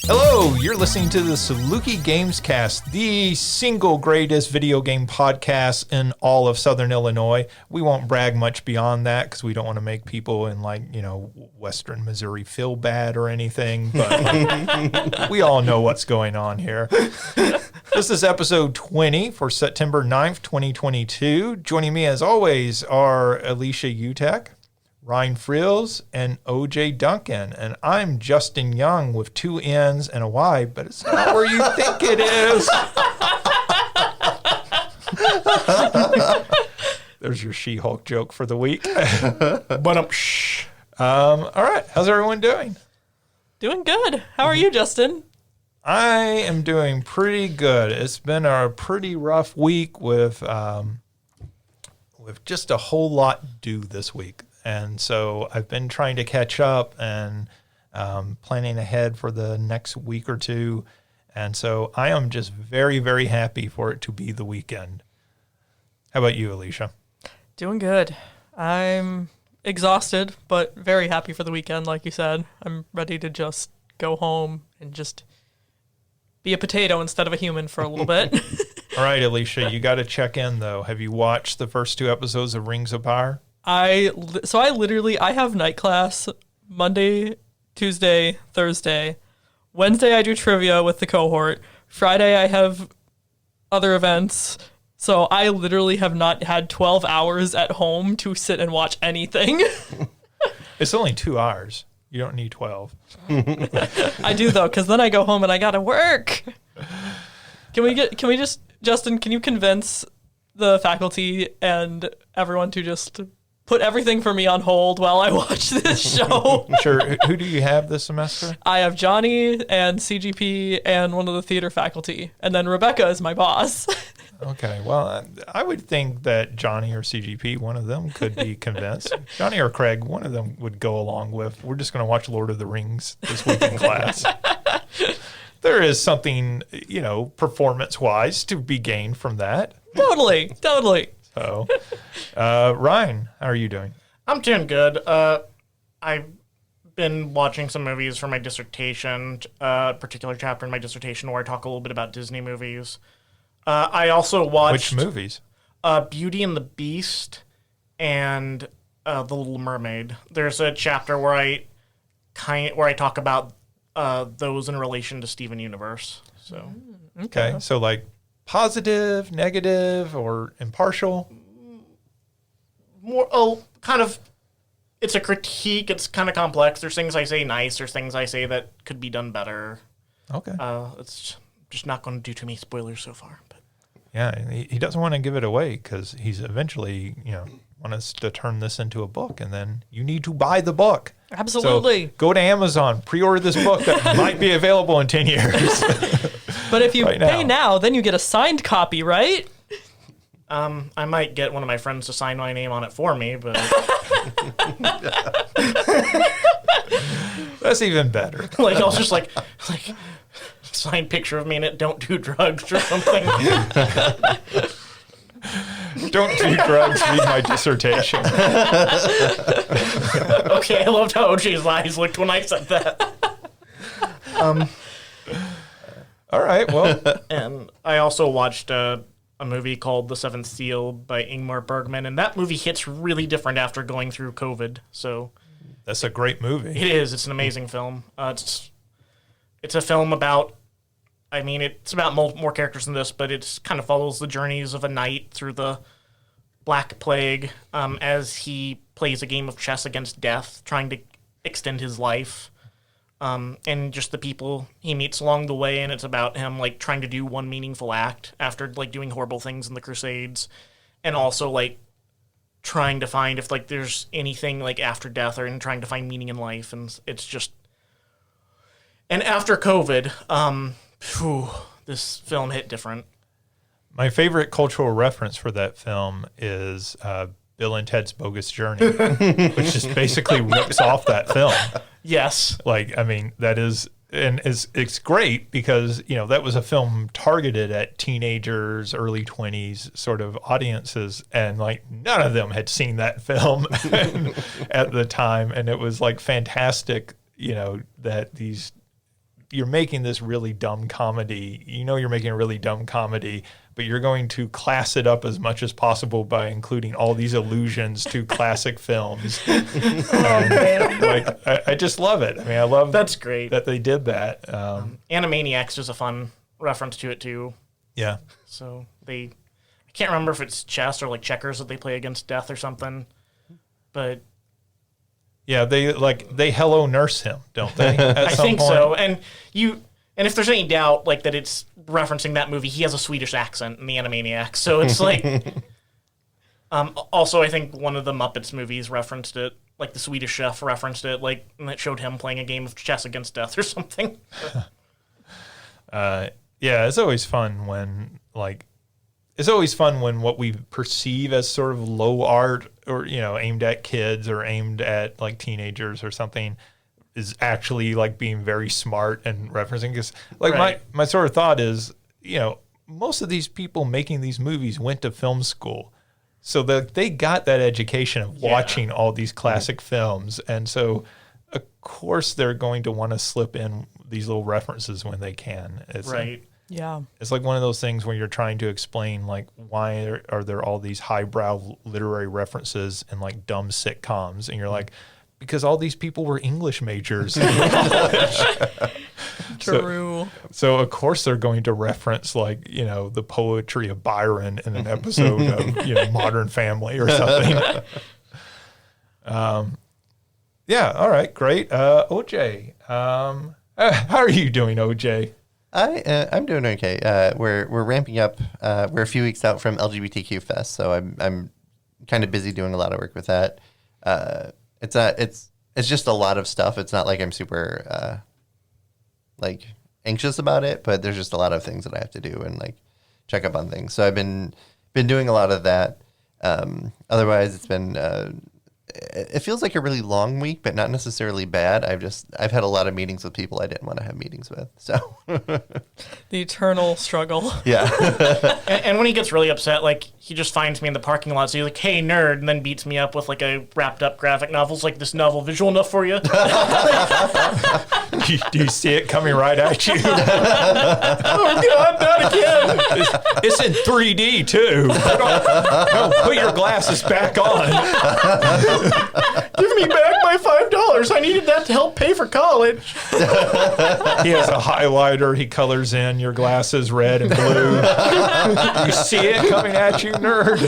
Hello, you're listening to the Saluki Gamescast, the single greatest video game podcast in all of Southern Illinois. We won't brag much beyond that because we don't want to make people in Western Missouri feel bad or anything, but we all know what's going on here. This is episode 20 for September 9th, 2022. Joining me as always are Alicia Utecht, Ryan Freels, and OJ Duncan. And I'm Justin Young with 2 N's and a Y, but it's not where you think it is. There's your She-Hulk joke for the week. All right, how's everyone doing? Doing good. How are you, Justin? I am doing pretty good. It's been a pretty rough week with just a whole lot due this week. And so I've been trying to catch up and planning ahead for the next week or two. And so I am just very, very happy for it to be the weekend. How about you, Alicia? Doing good. I'm exhausted, but very happy for the weekend, like you said. I'm ready to just go home and just be a potato instead of a human for a little bit. All right, Alicia, you got to check in, though. Have you watched the first 2 episodes of Rings of Power? I have night class Monday, Tuesday, Thursday. Wednesday I do trivia with the cohort. Friday I have other events. So I literally have not had 12 hours at home to sit and watch anything. It's only 2 hours. You don't need 12. I do though, because then I go home and I gotta work. Justin, can you convince the faculty and everyone to just put everything for me on hold while I watch this show? Sure. Who do you have this semester? I have Johnny and CGP and one of the theater faculty. And then Rebecca is my boss. Okay. Well, I would think that Johnny or CGP, one of them could be convinced. Johnny or Craig, one of them would go along with, we're just going to watch Lord of the Rings this week in class. There is something, performance-wise to be gained from that. Totally. So, Ryan, how are you doing? I'm doing good. I've been watching some movies for my dissertation, a particular chapter in my dissertation where I talk a little bit about Disney movies. I also watched... Which movies? Beauty and the Beast and The Little Mermaid. There's a chapter where I talk about those in relation to Steven Universe. So Okay, so like positive, negative, or impartial? It's a critique. It's kind of complex. There's things I say nice. There's things I say that could be done better. Okay. It's just not going to do too many spoilers so far. But yeah, he doesn't want to give it away because he's eventually, want us to turn this into a book, and then you need to buy the book. Absolutely. So go to Amazon, pre-order this book that might be available in 10 years. But if you pay now, then you get a signed copy, right? I might get one of my friends to sign my name on it for me, but that's even better. I'll just sign picture of me in it. Don't do drugs or something. Don't do drugs. Read my dissertation. Okay, I loved how OJ's eyes looked when I said that. All right, well. And I also watched a movie called The Seventh Seal by Ingmar Bergman, and that movie hits really different after going through COVID. So that's a great movie. It is. It's an amazing film. It's a film about... it's about more characters than this, but it kind of follows the journeys of a knight through the Black Plague as he plays a game of chess against death, trying to extend his life, and just the people he meets along the way. And it's about him trying to do one meaningful act after doing horrible things in the Crusades, and also trying to find if there's anything after death, or in trying to find meaning in life. And it's just... And after COVID, this film hit different. My favorite cultural reference for that film is Bill and Ted's Bogus Journey, which just basically rips off that film. Yes. That is, and it's great because, that was a film targeted at teenagers, early 20s sort of audiences, and none of them had seen that film at the time. And it was fantastic, that these you're making this really dumb comedy. You know you're making a really dumb comedy, but you're going to class it up as much as possible by including all these allusions to classic films. I just love it. I mean, I love That's great. that they did that. Animaniacs is a fun reference to it too. Yeah. So I can't remember if it's chess or like checkers that they play against death or something, but Yeah, they hello nurse him, don't they? I think so. And if there's any doubt like that it's referencing that movie, he has a Swedish accent in the Animaniacs. So it's like also I think one of the Muppets movies referenced it, like the Swedish Chef referenced it, like, and it showed him playing a game of chess against death or something. Yeah, it's always fun when what we perceive as sort of low art or, aimed at kids or aimed at like teenagers or something is actually like being very smart and referencing. Because like Right. my sort of thought is, most of these people making these movies went to film school. So they got that education of watching all these classic films. And so, of course, they're going to want to slip in these little references when they can. It's Right. Yeah. It's like one of those things where you're trying to explain, like, why are there all these highbrow literary references in, like, dumb sitcoms? And you're like, because all these people were English majors in college. True. So, of course, they're going to reference, like, the poetry of Byron in an episode of, Modern Family or something. Yeah, all right, great. OJ, how are you doing, OJ? I'm doing okay. We're ramping up. We're a few weeks out from LGBTQ Fest, so I'm kind of busy doing a lot of work with that. It's just a lot of stuff. It's not like I'm super like anxious about it, but there's just a lot of things that I have to do and like check up on things. So I've been doing a lot of that. Otherwise, it's been. It feels like a really long week, but not necessarily bad. I've had a lot of meetings with people I didn't want to have meetings with. So The eternal struggle. yeah, And when he gets really upset, like, he just finds me in the parking lot. So he's like, "Hey, nerd," and then beats me up with like a wrapped up graphic novel. It's like, "This novel visual enough for you?" Do you see it coming right at you? Oh God, not again! It's in 3D, too. No, put your glasses back on. Give me back my $5. I needed that to help pay for college. He has a highlighter. He colors in your glasses red and blue. You see it coming at you, nerd.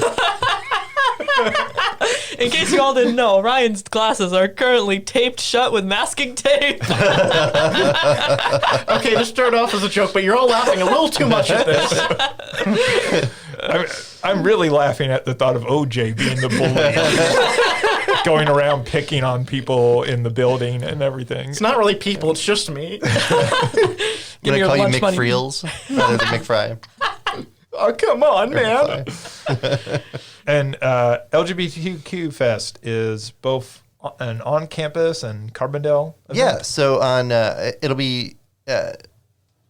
In case you all didn't know, Ryan's glasses are currently taped shut with masking tape. Okay, this started off as a joke, but you're all laughing a little too much at this. I'm really laughing at the thought of OJ being the bully, going around picking on people in the building and everything. It's not really people, it's just me. I'm Give me gonna your call you lunch Mick money. Freels rather than McFry. Oh, come on, man. And LGBTQ Fest is both an on-campus and Carbondale event? Yeah, so on it'll be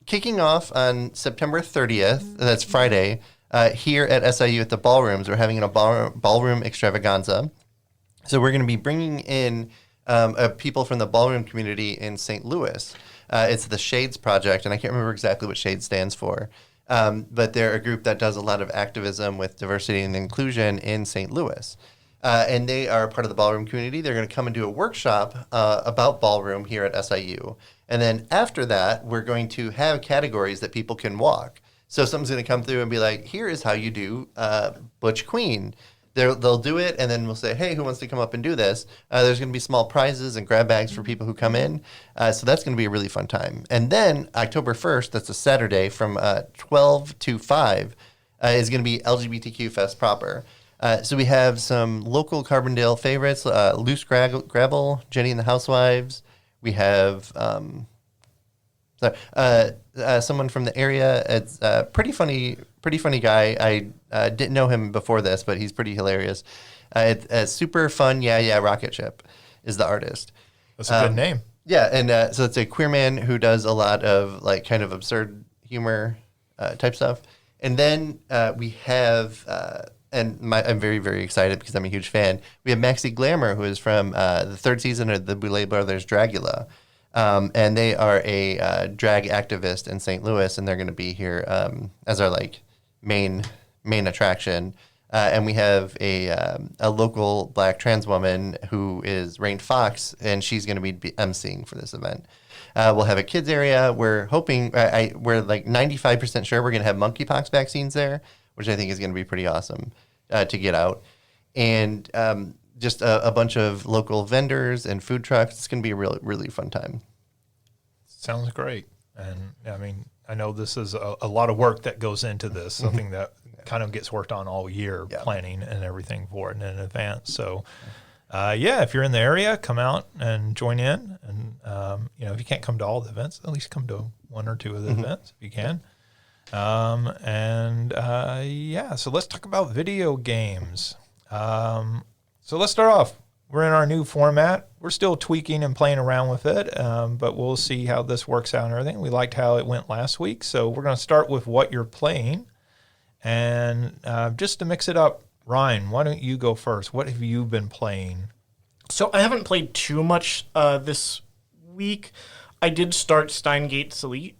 kicking off on September 30th. That's Friday. Here at SIU at the Ballrooms, we're having a Ballroom Extravaganza. So we're going to be bringing in people from the ballroom community in St. Louis. It's the Shades Project, and I can't remember exactly what Shades stands for. But they're a group that does a lot of activism with diversity and inclusion in St. Louis. And they are part of the ballroom community. They're going to come and do a workshop about ballroom here at SIU. And then after that, we're going to have categories that people can walk. So someone's going to come through and be like, here is how you do Butch Queen. They'll do it, and then we'll say, hey, who wants to come up and do this? There's going to be small prizes and grab bags for people who come in. So that's going to be a really fun time. And then October 1st, that's a Saturday, from 12 to 5, is going to be LGBTQ Fest proper. So we have some local Carbondale favorites, Loose Gravel, Jenny and the Housewives. We have someone from the area. It's a pretty funny guy. I didn't know him before this, but he's pretty hilarious. It's a super fun, rocket ship is the artist. That's a good name. Yeah, and so it's a queer man who does a lot of like kind of absurd humor type stuff. And then we have, I'm very, very excited because I'm a huge fan. We have Maxie Glamour, who is from the third season of the Boulet Brothers Dragula. And they are a drag activist in St. Louis, and they're going to be here as our like main attraction. And we have a local Black trans woman who is Rain Fox, and she's going to be emceeing for this event. We'll have a kids area. We're hoping we're like 95% sure we're going to have monkeypox vaccines there, which I think is going to be pretty awesome to get out. And just a bunch of local vendors and food trucks. It's going to be a really, really fun time. Sounds great. And I mean, I know this is a lot of work that goes into this, something that kind of gets worked on all year, planning and everything for it in advance. So, if you're in the area, come out and join in. And, if you can't come to all the events, at least come to one or two of the events if you can. So let's talk about video games. So let's start off. We're in our new format. We're still tweaking and playing around with it, but we'll see how this works out and everything. We liked how it went last week, so we're going to start with what you're playing. And just to mix it up, Ryan, why don't you go first? What have you been playing? So I haven't played too much this week. I did start Steins Gate Elite.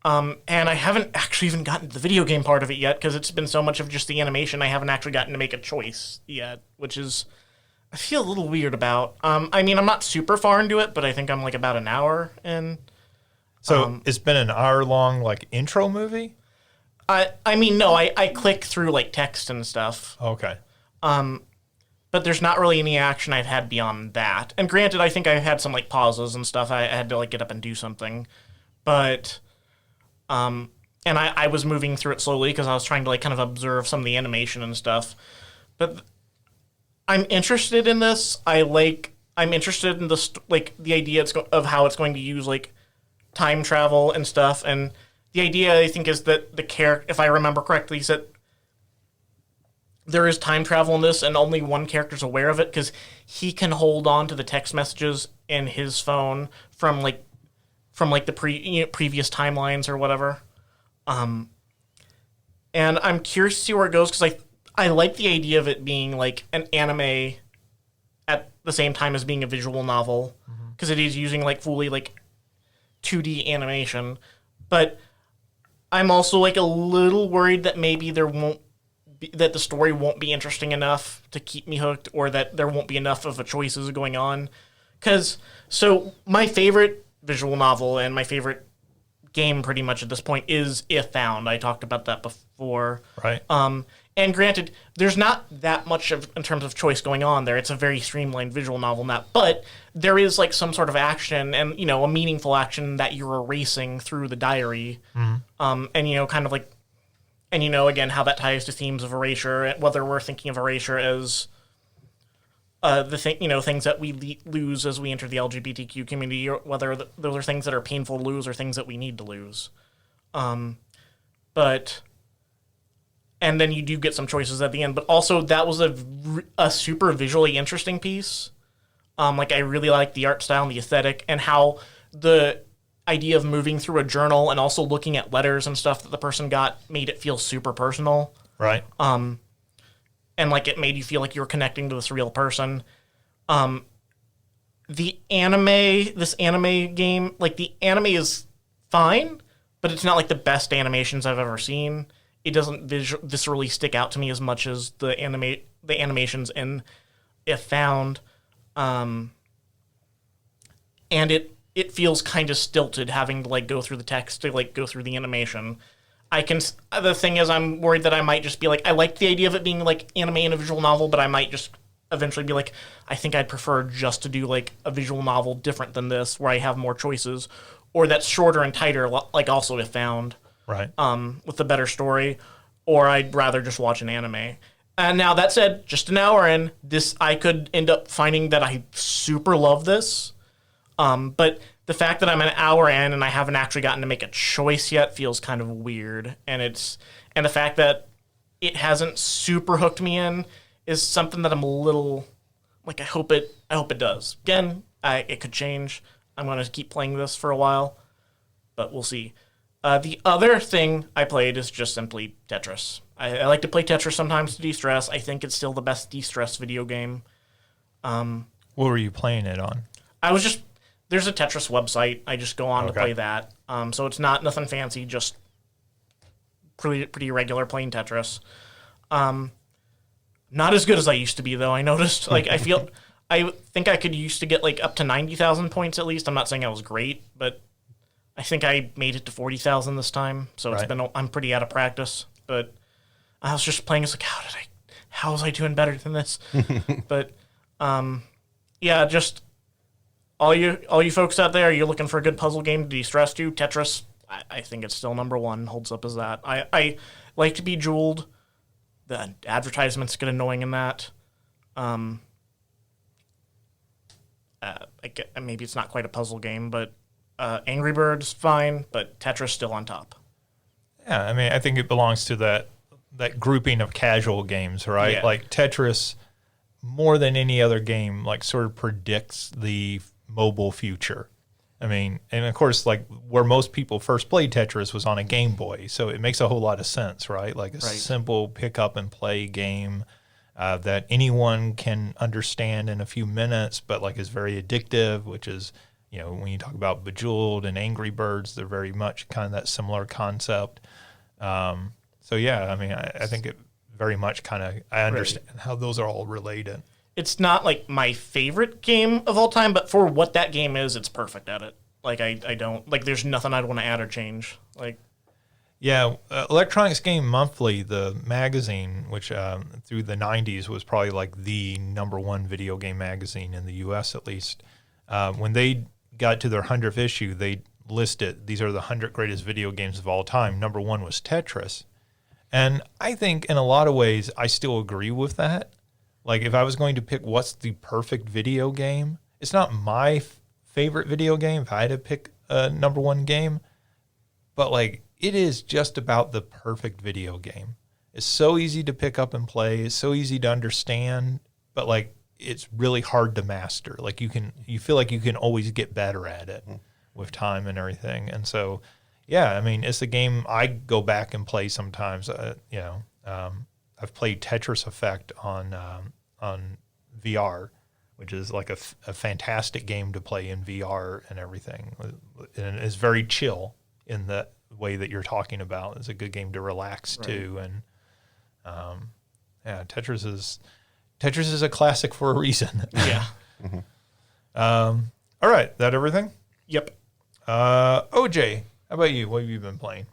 And I haven't actually even gotten to the video game part of it yet because it's been so much of just the animation. I haven't actually gotten to make a choice yet, which is I feel a little weird about. I'm not super far into it, but I think I'm like about an hour in. So it's been an hour-long like intro movie? I click through like text and stuff. Okay. But there's not really any action I've had beyond that. And granted, I think I had some like pauses and stuff. I had to like get up and do something, but. And I was moving through it slowly because I was trying to like kind of observe some of the animation and stuff. But I'm interested in this. I'm interested in this the idea of how it's going to use like time travel and stuff. And the idea I think is that the character, if I remember correctly, is that there is time travel in this, and only one character's aware of it because he can hold on to the text messages in his phone from the previous timelines or whatever. And I'm curious to see where it goes because I like the idea of it being like an anime at the same time as being a visual novel because it is using like fully like 2D animation. But I'm also like a little worried that maybe that the story won't be interesting enough to keep me hooked, or that there won't be enough of a choices going on. So my favorite visual novel and my favorite game pretty much at this point is If Found. I talked about that before. Right. And granted, there's not that much in terms of choice going on there. It's a very streamlined visual novel now, but there is like some sort of action and, a meaningful action that you're erasing through the diary. And, kind of like, and, again, how that ties to themes of erasure, whether we're thinking of erasure as things that we lose as we enter the LGBTQ community, or whether those are things that are painful to lose or things that we need to lose. And then you do get some choices at the end, but also that was a super visually interesting piece. I really like the art style and the aesthetic, and how the idea of moving through a journal and also looking at letters and stuff that the person got made it feel super personal. Right. And it made you feel like you were connecting to this real person. This anime game, the anime is fine, but it's not like the best animations I've ever seen. It doesn't viscerally stick out to me as much as the animations in If Found. And it feels kind of stilted having to go through the text to go through the animation. The thing is, I'm worried that I might just be I like the idea of it being anime and a visual novel, but I might just eventually be I think I'd prefer just to do a visual novel different than this, where I have more choices, or that's shorter and tighter, also If Found. Right. With a better story, or I'd rather just watch an anime. And now that said, just an hour in, I could end up finding that I super love this. But the fact that I'm an hour in and I haven't actually gotten to make a choice yet feels kind of weird. And the fact that it hasn't super hooked me in is something that I'm a little I hope it does. Again, it could change. I'm going to keep playing this for a while, but we'll see. The other thing I played is just simply Tetris. I like to play Tetris sometimes to de-stress. I think it's still the best de-stress video game. What were you playing it on? I was just There's a Tetris website. I just go on to play that. So it's not nothing fancy, just pretty regular plain Tetris. Not as good as I used to be, though. I noticed. Like, I think I could used to get like up to 90,000 points at least. I'm not saying I was great, but I think I made it to 40,000 this time. So I'm pretty out of practice. But I was just playing. It's like, how was I doing better than this? But yeah, just all you folks out there, you're looking for a good puzzle game to de-stress you. Tetris, I think it's still number one. Holds up as that. I like to be Jeweled. The advertisements get annoying in that. Maybe it's not quite a puzzle game, but Angry Birds fine, but Tetris still on top. Yeah, I mean, I think it belongs to that grouping of casual games, right? Yeah. Like Tetris, more than any other game, like sort of predicts the mobile future. I mean, and of course, like where most people first played Tetris was on a Game Boy, so it makes a whole lot of sense, right? Like a simple pick up and play game that anyone can understand in a few minutes, but like is very addictive, which is, you know, when you talk about Bejeweled and Angry Birds, they're very much kind of that similar concept. So yeah, I mean, I think it very much kind of, I understand how those are all related. It's not like my favorite game of all time, but for what that game is, it's perfect at it. Like I don't like. There's nothing I'd want to add or change. Like, yeah, Electronics Game Monthly, the magazine, which through the '90s was probably like the #1 video game magazine in the U.S. at least. When they got to their 100th issue, they listed these are the 100 greatest video games of all time. #1 was Tetris, and I think in a lot of ways I still agree with that. Like, if I was going to pick what's the perfect video game, it's not my favorite video game if I had to pick a #1 game, but, like, it is just about the perfect video game. It's so easy to pick up and play. It's so easy to understand, but, like, it's really hard to master. Like, you feel like you can always get better at it with time and everything. And so, yeah, I mean, it's a game I go back and play sometimes, I've played Tetris Effect on VR, which is like a fantastic game to play in VR and everything. And it's very chill in the way that you're talking about. It's a good game to relax to. And yeah, Tetris is a classic for a reason. Yeah. All right, that everything? Yep. OJ, how about you? What have you been playing?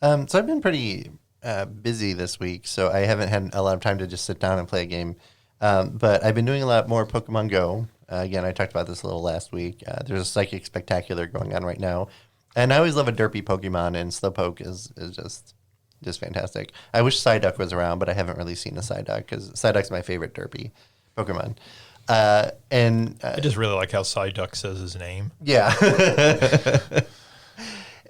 So I've been pretty busy this week, so I haven't had a lot of time to just sit down and play a game. But I've been doing a lot more Pokemon Go. Again, I talked about this a little last week. There's a Psychic Spectacular going on right now. And I always love a derpy Pokemon, and Slowpoke is just fantastic. I wish Psyduck was around, but I haven't really seen a Psyduck, because Psyduck's my favorite derpy Pokemon. I just really like how Psyduck says his name. Yeah.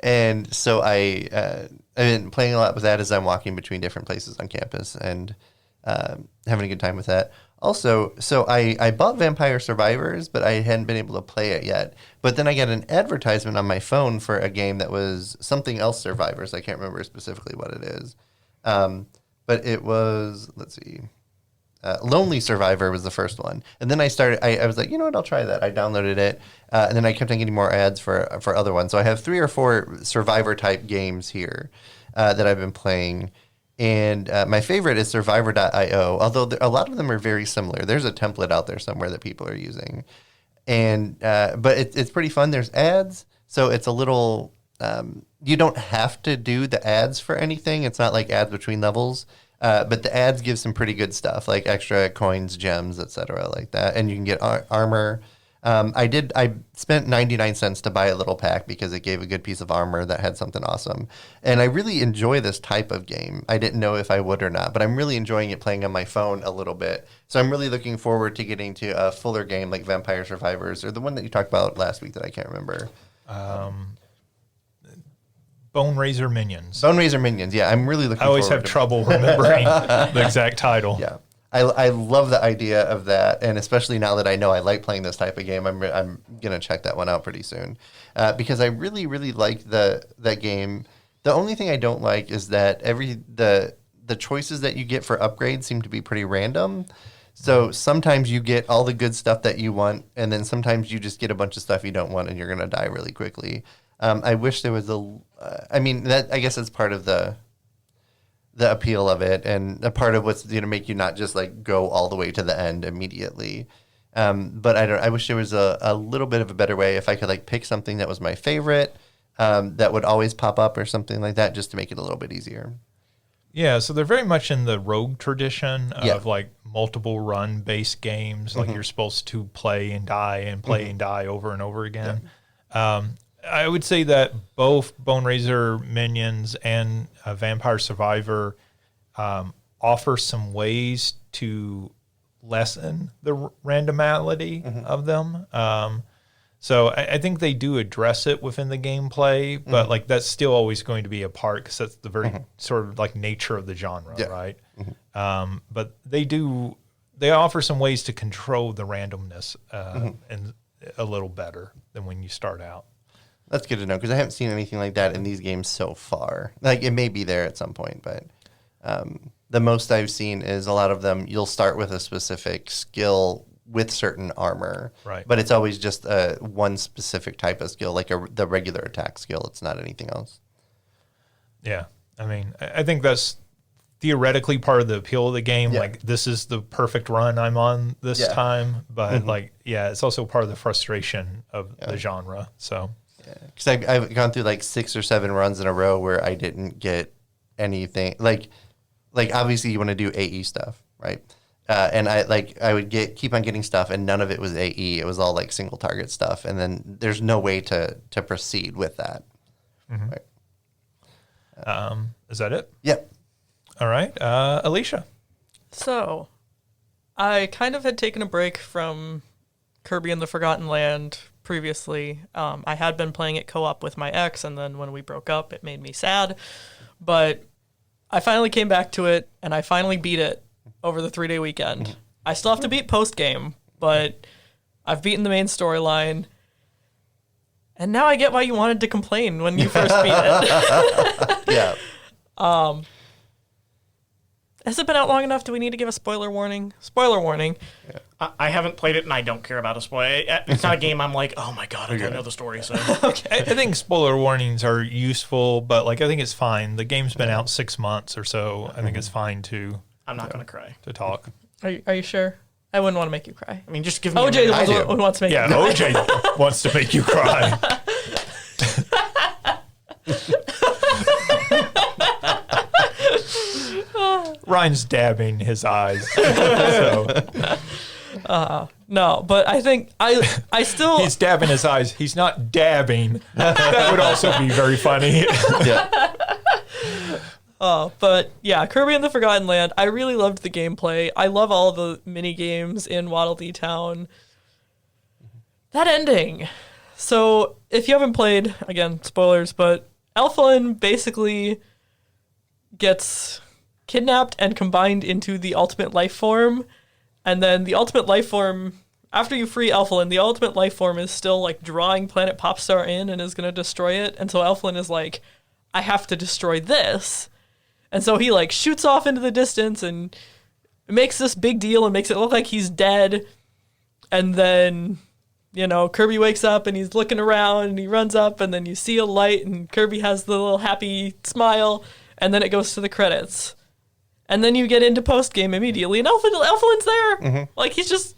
And so I've been playing a lot with that as I'm walking between different places on campus and having a good time with that. Also, so I bought Vampire Survivors, but I hadn't been able to play it yet. But then I got an advertisement on my phone for a game that was something else Survivors. I can't remember specifically what it is. But it was, let's see, Lonely Survivor was the first one. And then I was like, you know what, I'll try that. I downloaded it. And then I kept on getting more ads for other ones. So I have 3 or 4 Survivor-type games here that I've been playing. And my favorite is Survivor.io, although a lot of them are very similar. There's a template out there somewhere that people are using. And but it's pretty fun. There's ads, so it's a little... you don't have to do the ads for anything. It's not like ads between levels. But the ads give some pretty good stuff, like extra coins, gems, etc., like that. And you can get armor. I spent 99 cents to buy a little pack because it gave a good piece of armor that had something awesome. And I really enjoy this type of game. I didn't know if I would or not, but I'm really enjoying it playing on my phone a little bit. So I'm really looking forward to getting to a fuller game like Vampire Survivors, or the one that you talked about last week that I can't remember. Bone Razor Minions. Bone Razor Minions, yeah. I'm really looking forward to it. I always have trouble remembering the exact title. Yeah. I love the idea of that, and especially now that I know I like playing this type of game, I'm going to check that one out pretty soon because I really, really like that game. The only thing I don't like is that the choices that you get for upgrades seem to be pretty random. So sometimes you get all the good stuff that you want, and then sometimes you just get a bunch of stuff you don't want, and you're going to die really quickly. I wish there was that I guess it's part of the appeal of it, and a part of what's going to make you not just like go all the way to the end immediately. But I wish there was a little bit of a better way if I could like pick something that was my favorite that would always pop up or something like that, just to make it a little bit easier. Yeah, so they're very much in the rogue tradition of like multiple run based games. Like you're supposed to play and die and play and die over and over again. Yeah. I would say that both Bone Razor Minions and Vampire Survivor offer some ways to lessen the randomality of them. So I think they do address it within the gameplay, but like that's still always going to be a part because that's the very sort of like nature of the genre, right? But they offer some ways to control the randomness and a little better than when you start out. That's good to know because I haven't seen anything like that in these games so far. Like it may be there at some point, but the most I've seen is a lot of them. You'll start with a specific skill with certain armor, right? But it's always just one specific type of skill, like the regular attack skill. It's not anything else. Yeah, I mean, I think that's theoretically part of the appeal of the game. Yeah. Like this is the perfect run I'm on this time, but like, it's also part of the frustration of the genre. So, because I've gone through like 6 or 7 runs in a row where I didn't get anything. Like obviously you want to do AE stuff, right? And I would keep on getting stuff, and none of it was AE. It was all like single target stuff, and then there's no way to proceed with that. Right. Is that it? Yep. All right, Alicia. So, I kind of had taken a break from Kirby and the Forgotten Land previously. I had been playing it co-op with my ex, and then when we broke up, it made me sad. But I finally came back to it, and I finally beat it over the 3-day weekend. I still have to beat post-game, but I've beaten the main storyline. And now I get why you wanted to complain when you first beat it. Yeah. Has it been out long enough? Do we need to give a spoiler warning? Spoiler warning. Yeah. I haven't played it, and I don't care about a spoiler. It's not a game I'm like, oh my god, I gotta know the story. So okay. I think spoiler warnings are useful, but like I think it's fine. The game's been out 6 months or so. I think it's fine to... I'm not going to cry. To talk. Are you sure? I wouldn't want to make you cry. I mean, just give me OJ the one who wants to make you cry. OJ wants to make you cry. Ryan's dabbing his eyes. So. No, but I think I still... He's dabbing his eyes. He's not dabbing. That would also be very funny. Yeah. But yeah, Kirby and the Forgotten Land, I really loved the gameplay. I love all the mini games in Waddle Dee Town. That ending. So if you haven't played, again, spoilers, but Elflin basically gets kidnapped and combined into the ultimate life form. And then the ultimate life form, after you free Elflin, the ultimate life form is still like drawing Planet Popstar in and is going to destroy it. And so Elflin is like, I have to destroy this. And so he like shoots off into the distance and makes this big deal and makes it look like he's dead. And then, Kirby wakes up and he's looking around and he runs up and then you see a light and Kirby has the little happy smile and then it goes to the credits. And then you get into post-game immediately and Elflin's there. Mm-hmm. Like he's just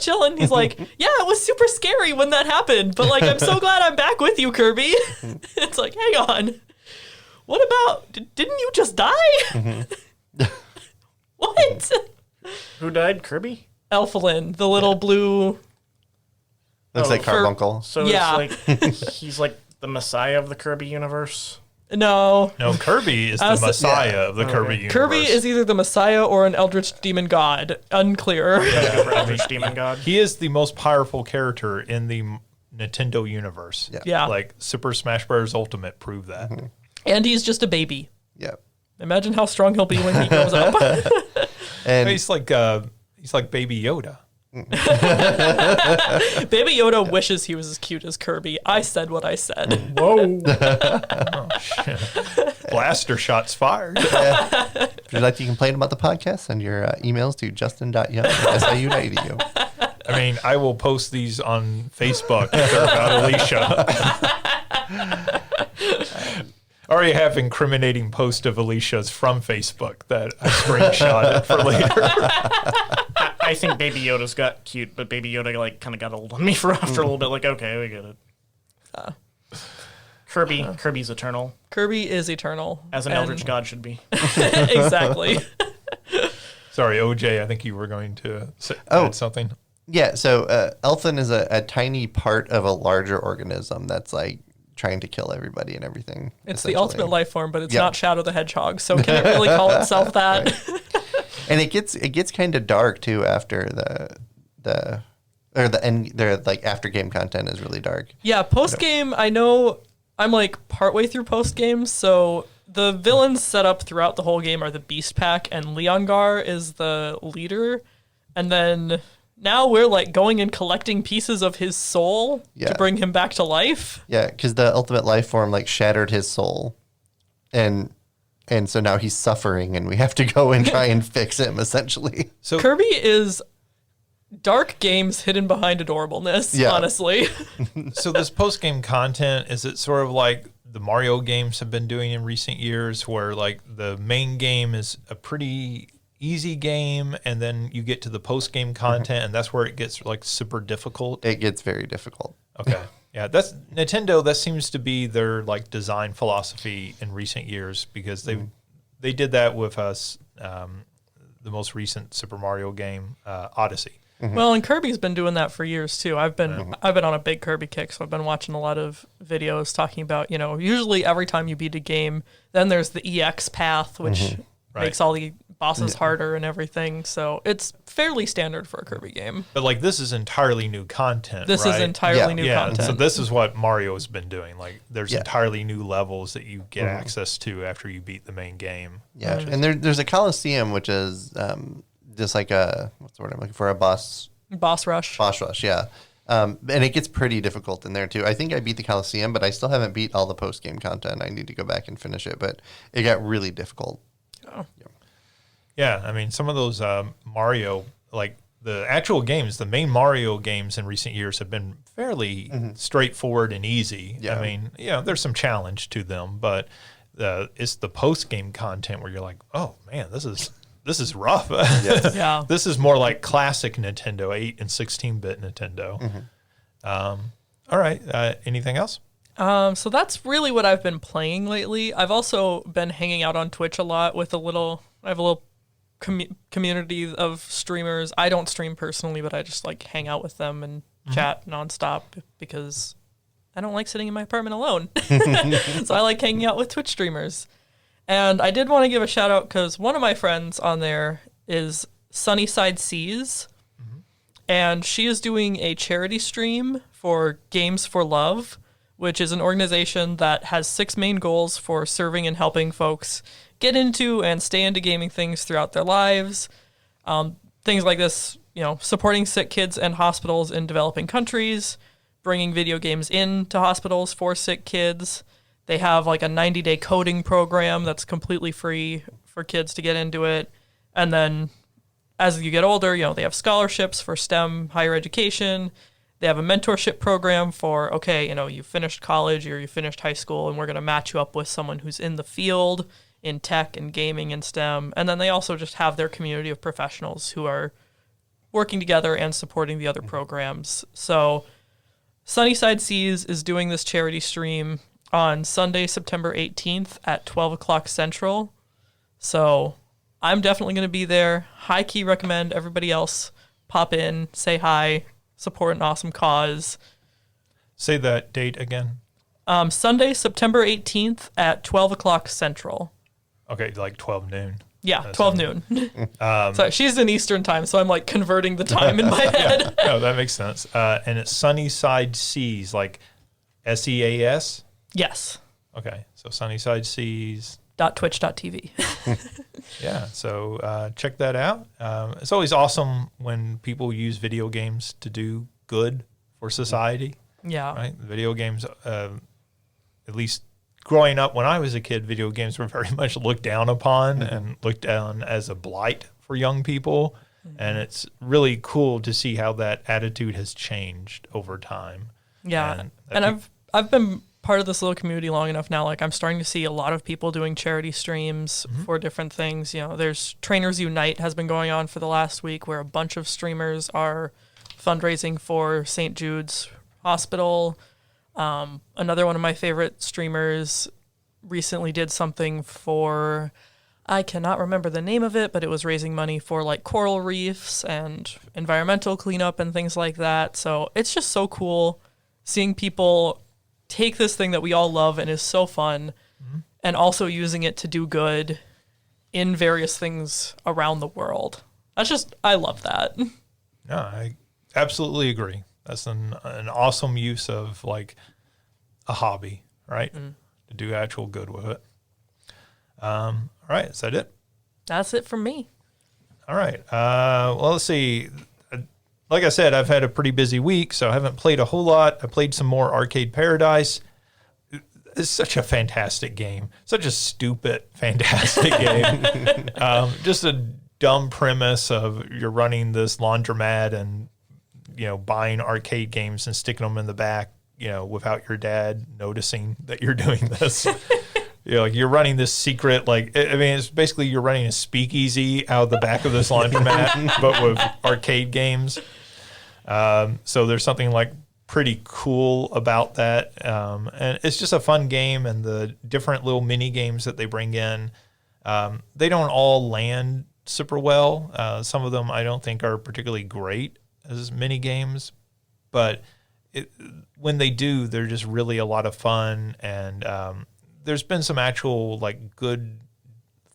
chilling. He's like, yeah, it was super scary when that happened. But like, I'm so glad I'm back with you, Kirby. It's like, hang on. What about, didn't you just die? Mm-hmm. What? Who died? Kirby? Elflin, the little blue... Looks like Carbuncle. So it's like, he's like the messiah of the Kirby universe? No, Kirby is the messiah of the Kirby universe. Kirby is either the messiah or an eldritch demon god. Unclear. Eldritch demon god. He is the most powerful character in the Nintendo universe. Yeah. Like Super Smash Bros. Ultimate proved that. Mm-hmm. And he's just a baby. Yeah. Imagine how strong he'll be when he grows up. And he's like Baby Yoda. Baby Yoda wishes he was as cute as Kirby. I said what I said. Whoa. Oh, shit. Blaster shots fired. If you'd like to complain about the podcast, send your emails to justin.young@siu.edu. I mean, I will post these on Facebook if they're about Alicia. I already have incriminating post of Alicia's from Facebook that I screenshot for later. I think Baby Yoda's got cute, but Baby Yoda like kind of got old on me for after a little bit. Like, okay, we get it. Kirby's eternal. Kirby is eternal. As an eldritch god should be. Exactly. Sorry, OJ, I think you were going to add something. Yeah, so Elfin is a tiny part of a larger organism that's like trying to kill everybody and everything. It's the ultimate life form, but it's not Shadow the Hedgehog. So can it really call itself that? And it gets kind of dark too after the after game content is really dark. Yeah, post game. I know I'm like partway through post game, so the villains set up throughout the whole game are the Beast Pack, and Leongar is the leader, and then. Now we're like going and collecting pieces of his soul to bring him back to life. Yeah, because the ultimate life form like shattered his soul, and so now he's suffering, and we have to go and try and fix him essentially. So Kirby is dark games hidden behind adorableness. Honestly. So this post game content, is it sort of like the Mario games have been doing in recent years, where like the main game is a pretty easy game, and then you get to the post game content, and that's where it gets like super difficult? It gets very difficult. Okay. Yeah, that's Nintendo. That seems to be their like design philosophy in recent years, because they did that with us, the most recent Super Mario game, Odyssey. Well, and Kirby's been doing that for years too. I've been on a big Kirby kick, so I've been watching a lot of videos talking about, usually every time you beat a game, then there's the EX path, which makes all the bosses harder and everything. So it's fairly standard for a Kirby game. But like this is entirely new content. This is entirely new content. So this is what Mario has been doing. Like there's entirely new levels that you get access to after you beat the main game. Yeah, and there's a Coliseum, which is just like what's the word I'm looking for? A boss rush. Boss rush, yeah. And it gets pretty difficult in there too. I think I beat the Coliseum, but I still haven't beat all the post game content. I need to go back and finish it, but it got really difficult. Oh. Yeah, I mean, some of those Mario, like the actual games, the main Mario games in recent years have been fairly straightforward and easy. Yeah. I mean, there's some challenge to them, but it's the post-game content where you're like, oh, man, this is rough. Yeah. This is more like classic Nintendo, 8 and 16-bit Nintendo. All right, anything else? So that's really what I've been playing lately. I've also been hanging out on Twitch a lot with I have a little community of streamers. I don't stream personally, but I just like hang out with them and chat nonstop because I don't like sitting in my apartment alone. So I like hanging out with Twitch streamers. And I did want to give a shout out because one of my friends on there is Sunnyside Seas, and she is doing a charity stream for Games for Love, which is an organization that has 6 main goals for serving and helping folks get into and stay into gaming things throughout their lives. Things like this, supporting sick kids and hospitals in developing countries, bringing video games into hospitals for sick kids. They have like a 90-day coding program that's completely free for kids to get into it. And then as you get older, they have scholarships for STEM higher education. They have a mentorship program for, you finished college or you finished high school, and we're going to match you up with someone who's in the field, in tech and gaming and STEM. And then they also just have their community of professionals who are working together and supporting the other programs. So Sunnyside Seas is doing this charity stream on Sunday, September 18th at 12 o'clock Central. So I'm definitely going to be there. High key recommend everybody else pop in, say hi, support an awesome cause. Say that date again. Sunday, September 18th at 12 o'clock Central. Okay, like 12 noon. Yeah, 12 noon. So she's in Eastern time, so I'm like converting the time in my head. No, that makes sense. And it's Sunnyside Seas, like SEAS? Yes. Okay, so Sunnyside Seas. .twitch.tv. Yeah, so check that out. It's always awesome when people use video games to do good for society. Yeah. Right? Video games, at least growing up when I was a kid, video games were very much looked down upon and looked down as a blight for young people. And it's really cool to see how that attitude has changed over time. Yeah. And I've been part of this little community long enough now. Like, I'm starting to see a lot of people doing charity streams for different things. You know, there's Trainers Unite has been going on for the last week, where a bunch of streamers are fundraising for St. Jude's Hospital. Another one of my favorite streamers recently did something for, I cannot remember the name of it, but it was raising money for like coral reefs and environmental cleanup and things like that. So it's just so cool seeing people take this thing that we all love and is so fun and also using it to do good in various things around the world. I love that. No, I absolutely agree. That's an awesome use of like a hobby, right? To do actual good with it. All right, is that it? That's it from me. All right. Well, let's see. Like I said, I've had a pretty busy week, so I haven't played a whole lot. I played some more Arcade Paradise. It's such a fantastic game. Such a stupid, fantastic game. Just a dumb premise of you're running this laundromat and, buying arcade games and sticking them in the back, without your dad noticing that you're doing this. You're running this secret, it's basically you're running a speakeasy out of the back of this laundromat, but with arcade games. So there's something pretty cool about that. And it's just a fun game, and the different little mini games that they bring in, they don't all land super well. Some of them I don't think are particularly great as mini games, but when they do, they're just really a lot of fun. And there's been some actual good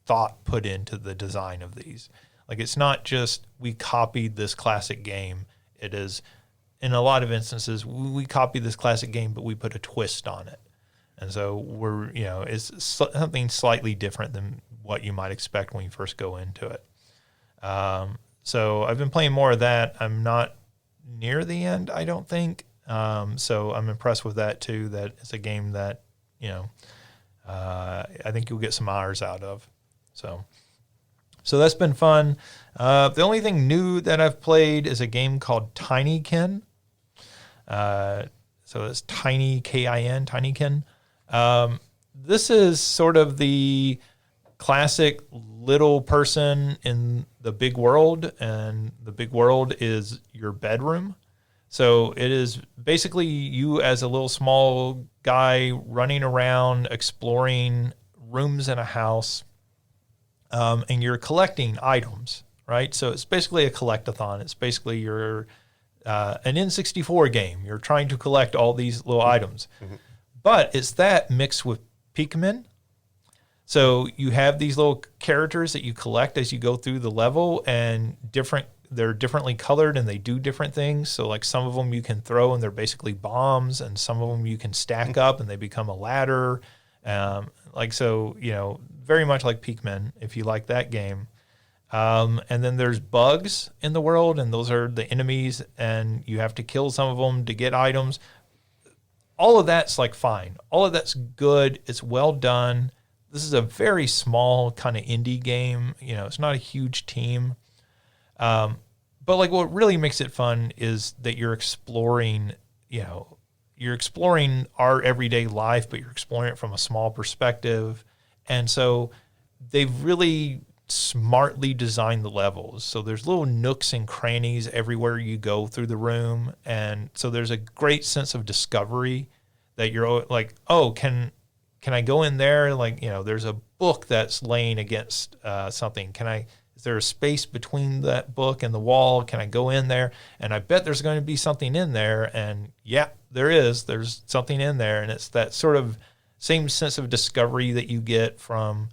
thought put into the design of these. It's not just we copied this classic game. It is, in a lot of instances, we copied this classic game, but we put a twist on it. And so it's something slightly different than what you might expect when you first go into it. So I've been playing more of that. I'm not near the end, I don't think. So I'm impressed with that too, that it's a game that, I think you'll get some hours out of. So that's been fun. The only thing new that I've played is a game called Tinykin. So it's Tiny, K-I-N, Tinykin. This is sort of the classic little person in the big world, and the big world is your bedroom. So it is basically you as a little small guy running around exploring rooms in a house, and you're collecting items, right? So it's basically a collectathon. It's basically your an N64 game. You're trying to collect all these little items. But it's that mixed with Pikmin. So you have these little characters that you collect as you go through the level, and they're differently colored and they do different things. So some of them you can throw and they're basically bombs, and some of them you can stack up and they become a ladder. Very much like Pikmin, if you like that game. And then there's bugs in the world, and those are the enemies, and you have to kill some of them to get items. All of that's fine. All of that's good. It's well done. This is a very small kind of indie game. It's not a huge team. But what really makes it fun is that you're exploring, you're exploring our everyday life, but you're exploring it from a small perspective. And so they've really smartly designed the levels. So there's little nooks and crannies everywhere you go through the room. And so there's a great sense of discovery that you're can I go in there? There's a book that's laying against something. Is there a space between that book and the wall? Can I go in there? And I bet there's going to be something in there. And yeah, there is. There's something in there. And it's that sort of same sense of discovery that you get from,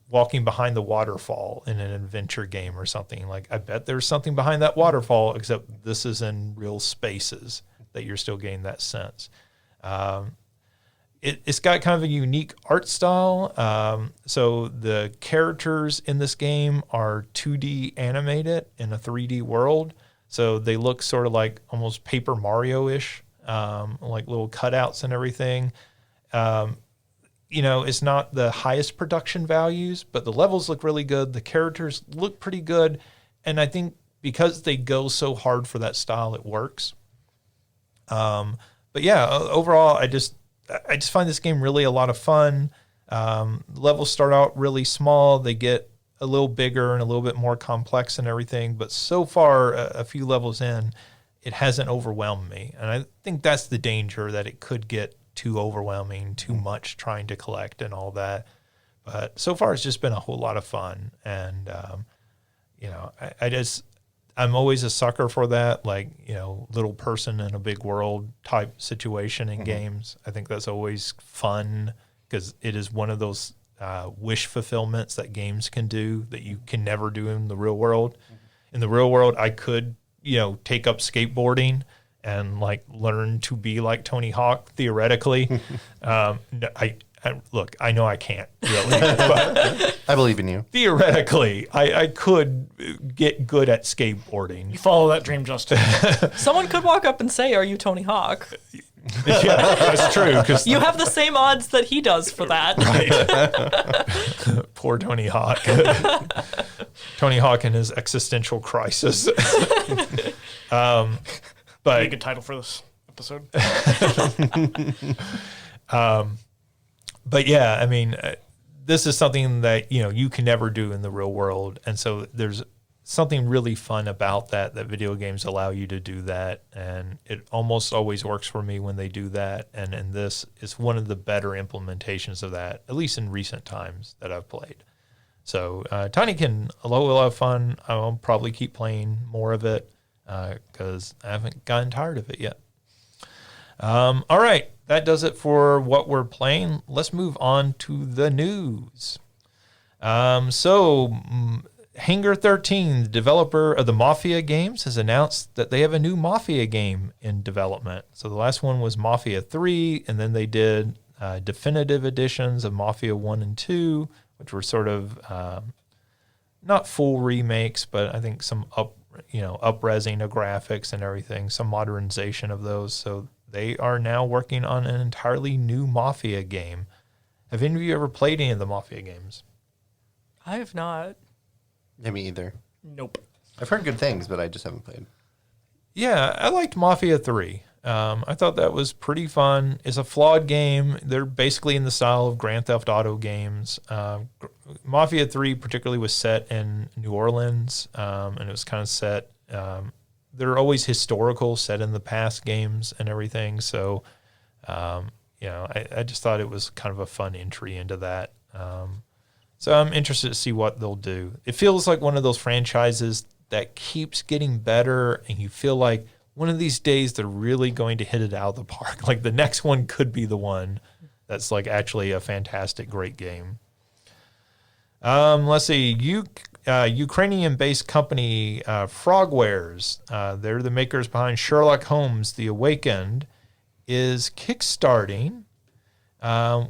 walking behind the waterfall in an adventure game or something. I bet there's something behind that waterfall, except this is in real spaces that you're still getting that sense. It's got kind of a unique art style. So the characters in this game are 2D animated in a 3D world. So they look sort of like almost Paper Mario-ish, like little cutouts and everything. it's not the highest production values, but the levels look really good. The characters look pretty good. And I think because they go so hard for that style, it works. But yeah, overall, I just find this game really a lot of fun. Levels start out really small. They get a little bigger and a little bit more complex and everything. But so far, a few levels in, it hasn't overwhelmed me. And I think that's the danger, that it could get too overwhelming, too much trying to collect and all that. But so far, it's just been a whole lot of fun. And, I'm always a sucker for that, like, little person in a big world type situation in games. I think that's always fun because it is one of those wish fulfillments that games can do that you can never do in the real world. In the real world, I could, take up skateboarding and like learn to be like Tony Hawk theoretically. Look, I know I can't really, but I believe in you. Theoretically, I could get good at skateboarding. You follow that dream, Justin. Someone could walk up and say, "Are you Tony Hawk?" Yeah, that's true. Because You have the same odds that he does for that. right. Poor Tony Hawk. Tony Hawk and his existential crisis. Be But a good title for this episode. But yeah, I mean, this is something that, you can never do in the real world. And so there's something really fun about that video games allow you to do that. And it almost always works for me when they do that. And in this is one of the better implementations of that, at least in recent times that I've played. So Tinykin, a lot of fun. I'll probably keep playing more of it because I haven't gotten tired of it yet. All right, that does it for what we're playing. Let's move on to the news. Hangar 13, the developer of the Mafia games, has announced that they have a new Mafia game in development. So the last one was Mafia 3, and then they did definitive editions of Mafia 1 and 2, which were sort of not full remakes, but I think some up-resing of graphics and everything, some modernization of those. So they are now working on an entirely new Mafia game. Have any of you ever played any of the Mafia games? I have not. Yeah, me either. Nope. I've heard good things, but I just haven't played. Yeah, I liked Mafia 3. I thought that was pretty fun. It's a flawed game. They're basically in the style of Grand Theft Auto games. Mafia 3 particularly was set in New Orleans, and it was kind of set... they're always historical, set in the past games and everything. So, I just thought it was kind of a fun entry into that. So I'm interested to see what they'll do. It feels like one of those franchises that keeps getting better, and you feel like one of these days they're really going to hit it out of the park. Like the next one could be the one that's like actually a fantastic, great game. Let's see. Ukrainian-based company Frogwares, they're the makers behind Sherlock Holmes: The Awakened, is kickstarting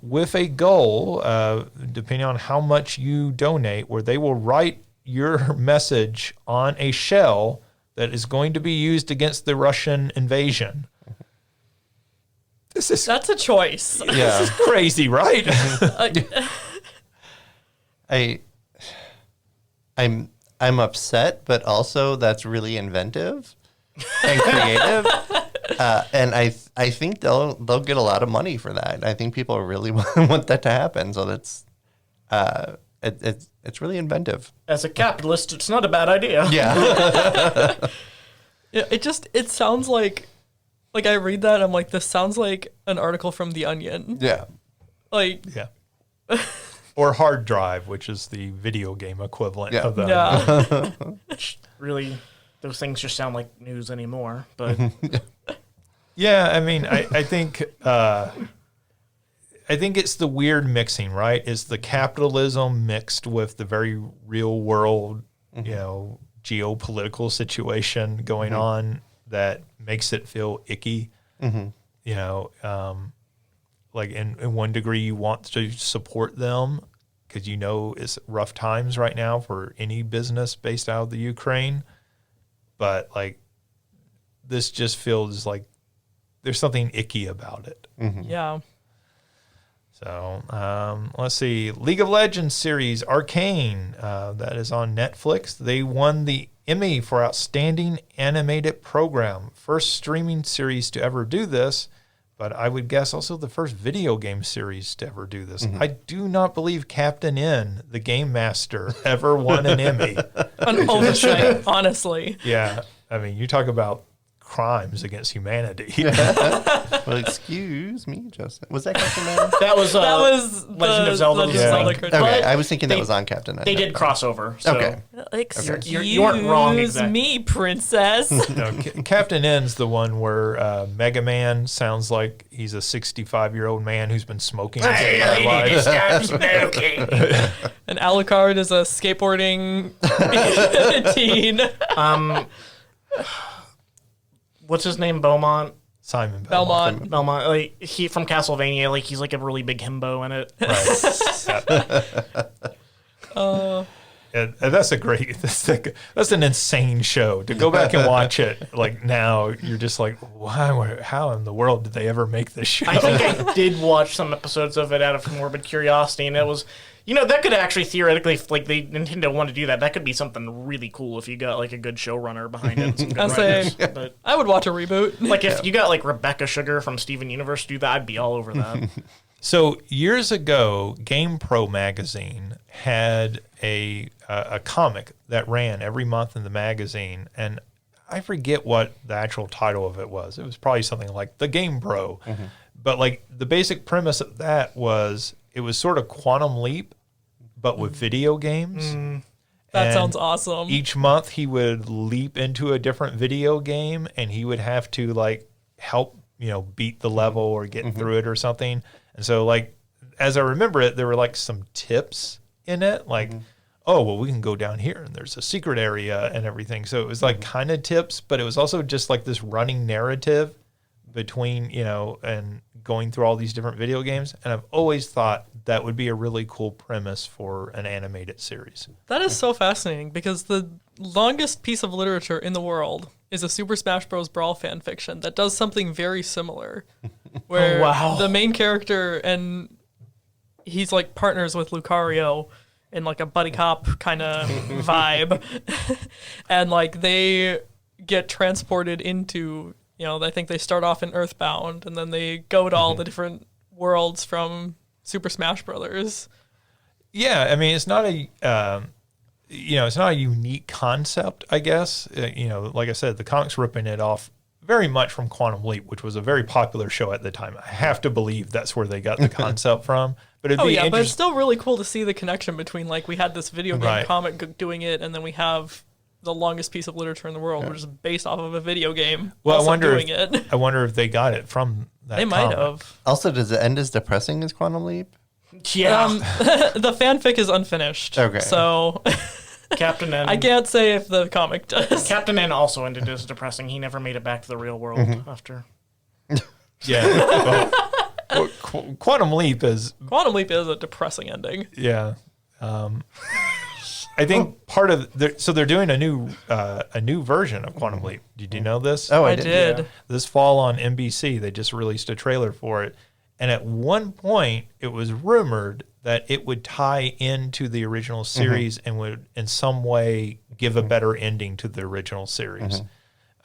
with a goal, depending on how much you donate, where they will write your message on a shell that is going to be used against the Russian invasion. That's a choice. Yeah. This is crazy, right? I'm upset, but also that's really inventive and creative. And I think they'll get a lot of money for that. I think people really want that to happen. So that's it's really inventive. As a capitalist, it's not a bad idea. Yeah. Yeah, it sounds like I read that and I'm like, this sounds like an article from The Onion. Yeah. Like, Yeah. Or Hard Drive, which is the video game equivalent of that. yeah. Really, those things just sound like news anymore. But Yeah, I mean, I think it's the weird mixing, right? It's the capitalism mixed with the very real world, geopolitical situation going on that makes it feel icky. Like in one degree, you want to support them because it's rough times right now for any business based out of the Ukraine. But like, this just feels like there's something icky about it. Yeah. So let's see. League of Legends series Arcane, that is on Netflix. They won the Emmy for Outstanding Animated Program. First streaming series to ever do this, but I would guess also the first video game series to ever do this. I do not believe Captain N, the Game Master, ever won an Emmy. An oversight, honestly. Yeah. I mean, you talk about crimes against humanity. Well, excuse me, Justin. Was that Captain Man? That was Legend of Zelda. Legend of Zelda Okay, But I was thinking that they- was on Captain Man. They did crossover. So. Okay. Excuse You weren't wrong exactly. me, princess. No, Captain N's the one where Mega Man sounds like he's a 65-year-old man who's been smoking his entire life. Stop smoking. And Alucard is a skateboarding teen. What's his name? Beaumont. Simon Belmont. Belmont. Like he from Castlevania. Like he's like a really big himbo in it. Right. And that's a great. That's an insane show. To go back and watch it, like now, you're just like, why? How in the world did they ever make this show? I think I did watch some episodes of it out of morbid curiosity, and it was, that could actually theoretically, like Nintendo wanted to do that. That could be something really cool if you got like a good showrunner behind it. And some good I'd say writers. But I would watch a reboot. like if you got like Rebecca Sugar from Steven Universe to do that, I'd be all over that. So years ago, GamePro magazine had a comic that ran every month in the magazine, and I forget what the actual title of it was. It was probably something like The Game Pro. But like the basic premise of that was it was sort of Quantum Leap, but with video games. That And sounds awesome. Each month he would leap into a different video game, and he would have to like help, beat the level or get through it or something. And so like, as I remember it, there were like some tips in it, like, oh, well, we can go down here and there's a secret area and everything. So it was like kind of tips, but it was also just like this running narrative between, and going through all these different video games. And I've always thought that would be a really cool premise for an animated series. That is so fascinating because the longest piece of literature in the world is a Super Smash Bros. Brawl fan fiction that does something very similar, where wow. the main character and he's like partners with Lucario in like a buddy cop kind of vibe, and like they get transported into, I think they start off in Earthbound and then they go to all the different worlds from Super Smash Brothers. Yeah, I mean, it's not a it's not a unique concept, I guess. Like I said, the comics ripping it off very much from Quantum Leap, which was a very popular show at the time. I have to believe that's where they got the concept from. But it'd be but it's interesting. still really cool to see the connection between like we had this video game Right. comic doing it, and then we have the longest piece of literature in the world, which is based off of a video game. Well, also I wonder doing it. I wonder if they got it from that. They might comic. have. Also, does it end as depressing as Quantum Leap? Yeah. The fanfic is unfinished. Okay. So Captain N. I can't say if the comic does. Captain N also ended as depressing. He never made it back to the real world after. Yeah. Well, Quantum Leap is Quantum Leap is a depressing ending. yeah. I think part of so they're doing a new version of Quantum Leap. Did you know this? Oh, I I did. Yeah. This fall on NBC, they just released a trailer for it. And at one point, it was rumored that it would tie into the original series and would, in some way, give a better ending to the original series.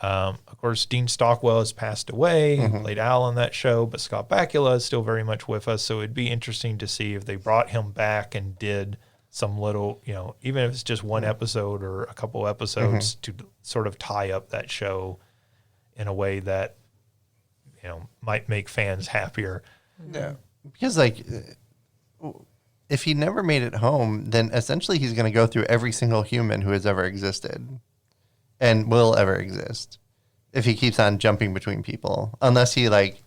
Of course, Dean Stockwell has passed away, played Al on that show, but Scott Bakula is still very much with us. So it'd be interesting to see if they brought him back and did some little, even if it's just one episode or a couple episodes to sort of tie up that show in a way that, might make fans happier. Yeah. Because, like, if he never made it home, then essentially he's going to go through every single human who has ever existed and will ever exist if he keeps on jumping between people, unless he, like,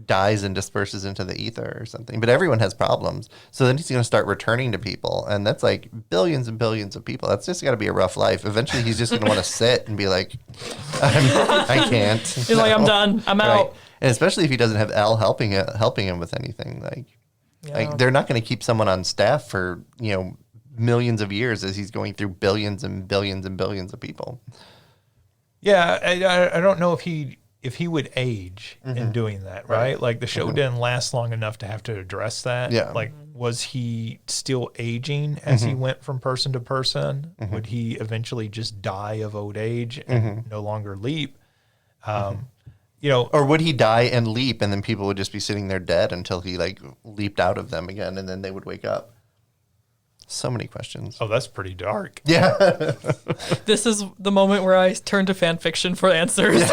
dies and disperses into the ether or something. But everyone has problems. So then he's going to start returning to people. And that's, like, billions and billions of people. That's just got to be a rough life. Eventually he's just going to want to sit and be like, I can't. He's like, I'm done. I'm out. And especially if he doesn't have Al helping him with anything, like they're not going to keep someone on staff for millions of years as he's going through billions and billions and billions of people. Yeah, I don't know if if he would age in doing that, right? Like the show didn't last long enough to have to address that. Yeah. Like, was he still aging as he went from person to person? Would he eventually just die of old age and no longer leap? You know, Or would he die and leap, and then people would just be sitting there dead until he like leaped out of them again, and then they would wake up? So many questions. oh, that's pretty dark. Yeah. This is the moment where I turn to fan fiction for answers.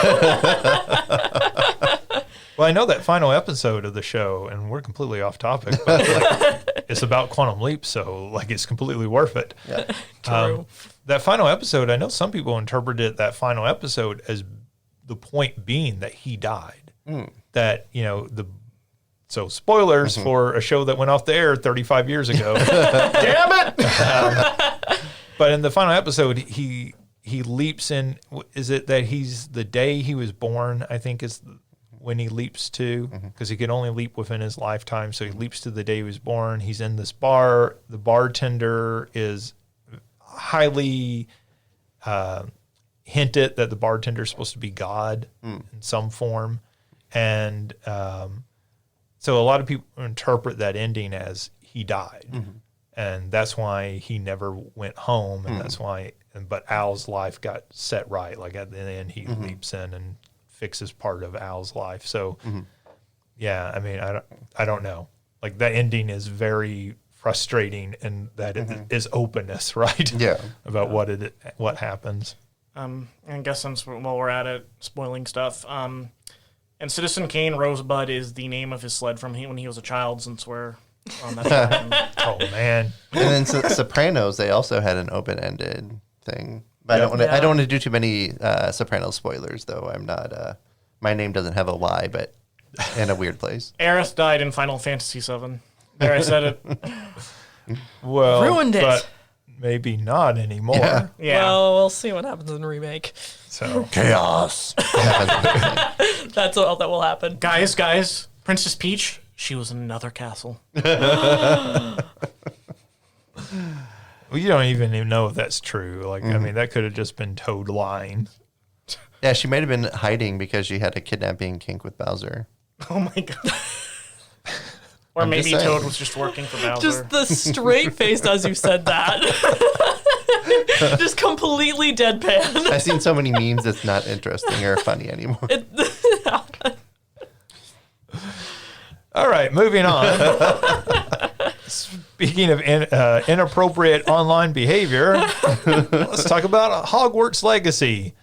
Well, I know that final episode of the show, and we're completely off topic, but like, it's about quantum leap, so like it's completely worth it. Yeah. True. That final episode, I know some people interpreted that final episode as the point being that he died. That, you know, so spoilers for a show that went off the air 35 years ago. Damn it! But in the final episode, he leaps in. Is it that he's the day he was born? I think is when he leaps to, because he could only leap within his lifetime. So he leaps to the day he was born. He's in this bar. The bartender is highly hinted that the bartender is supposed to be God in some form, and so a lot of people interpret that ending as he died. And that's why he never went home, and that's why. But Al's life got set right. Like at the end, he leaps in and fixes part of Al's life. So, yeah, I mean, I don't know. Like that ending is very frustrating, and that it is openness, right? Yeah. About what happens. And I guess since while we're at it, spoiling stuff. And Citizen Kane Rosebud is the name of his sled from when he was a child. Since we're on that time. Oh man. And then Sopranos, they also had an open-ended thing. But I don't want to do too many Sopranos spoilers, though. I'm not. My name doesn't have a Y, but in a weird place. Aerith died in Final Fantasy VII. There, I said it. Well, Ruined it. But maybe not anymore. Yeah. Yeah. Well, we'll see what happens in the remake. So Chaos. That's all that will happen. Guys, Princess Peach, she was in another castle. well, you don't even know if that's true. Like, I mean, that could have just been Toad lying. Yeah, she might have been hiding because she had a kidnapping kink with Bowser. Oh my god. Or I'm maybe just saying. Toad was just working for Bowser. Just the straight face as you said that. Just completely deadpan. I've seen so many memes that's not interesting or funny anymore. All right, moving on. Speaking of inappropriate online behavior, let's talk about Hogwarts Legacy.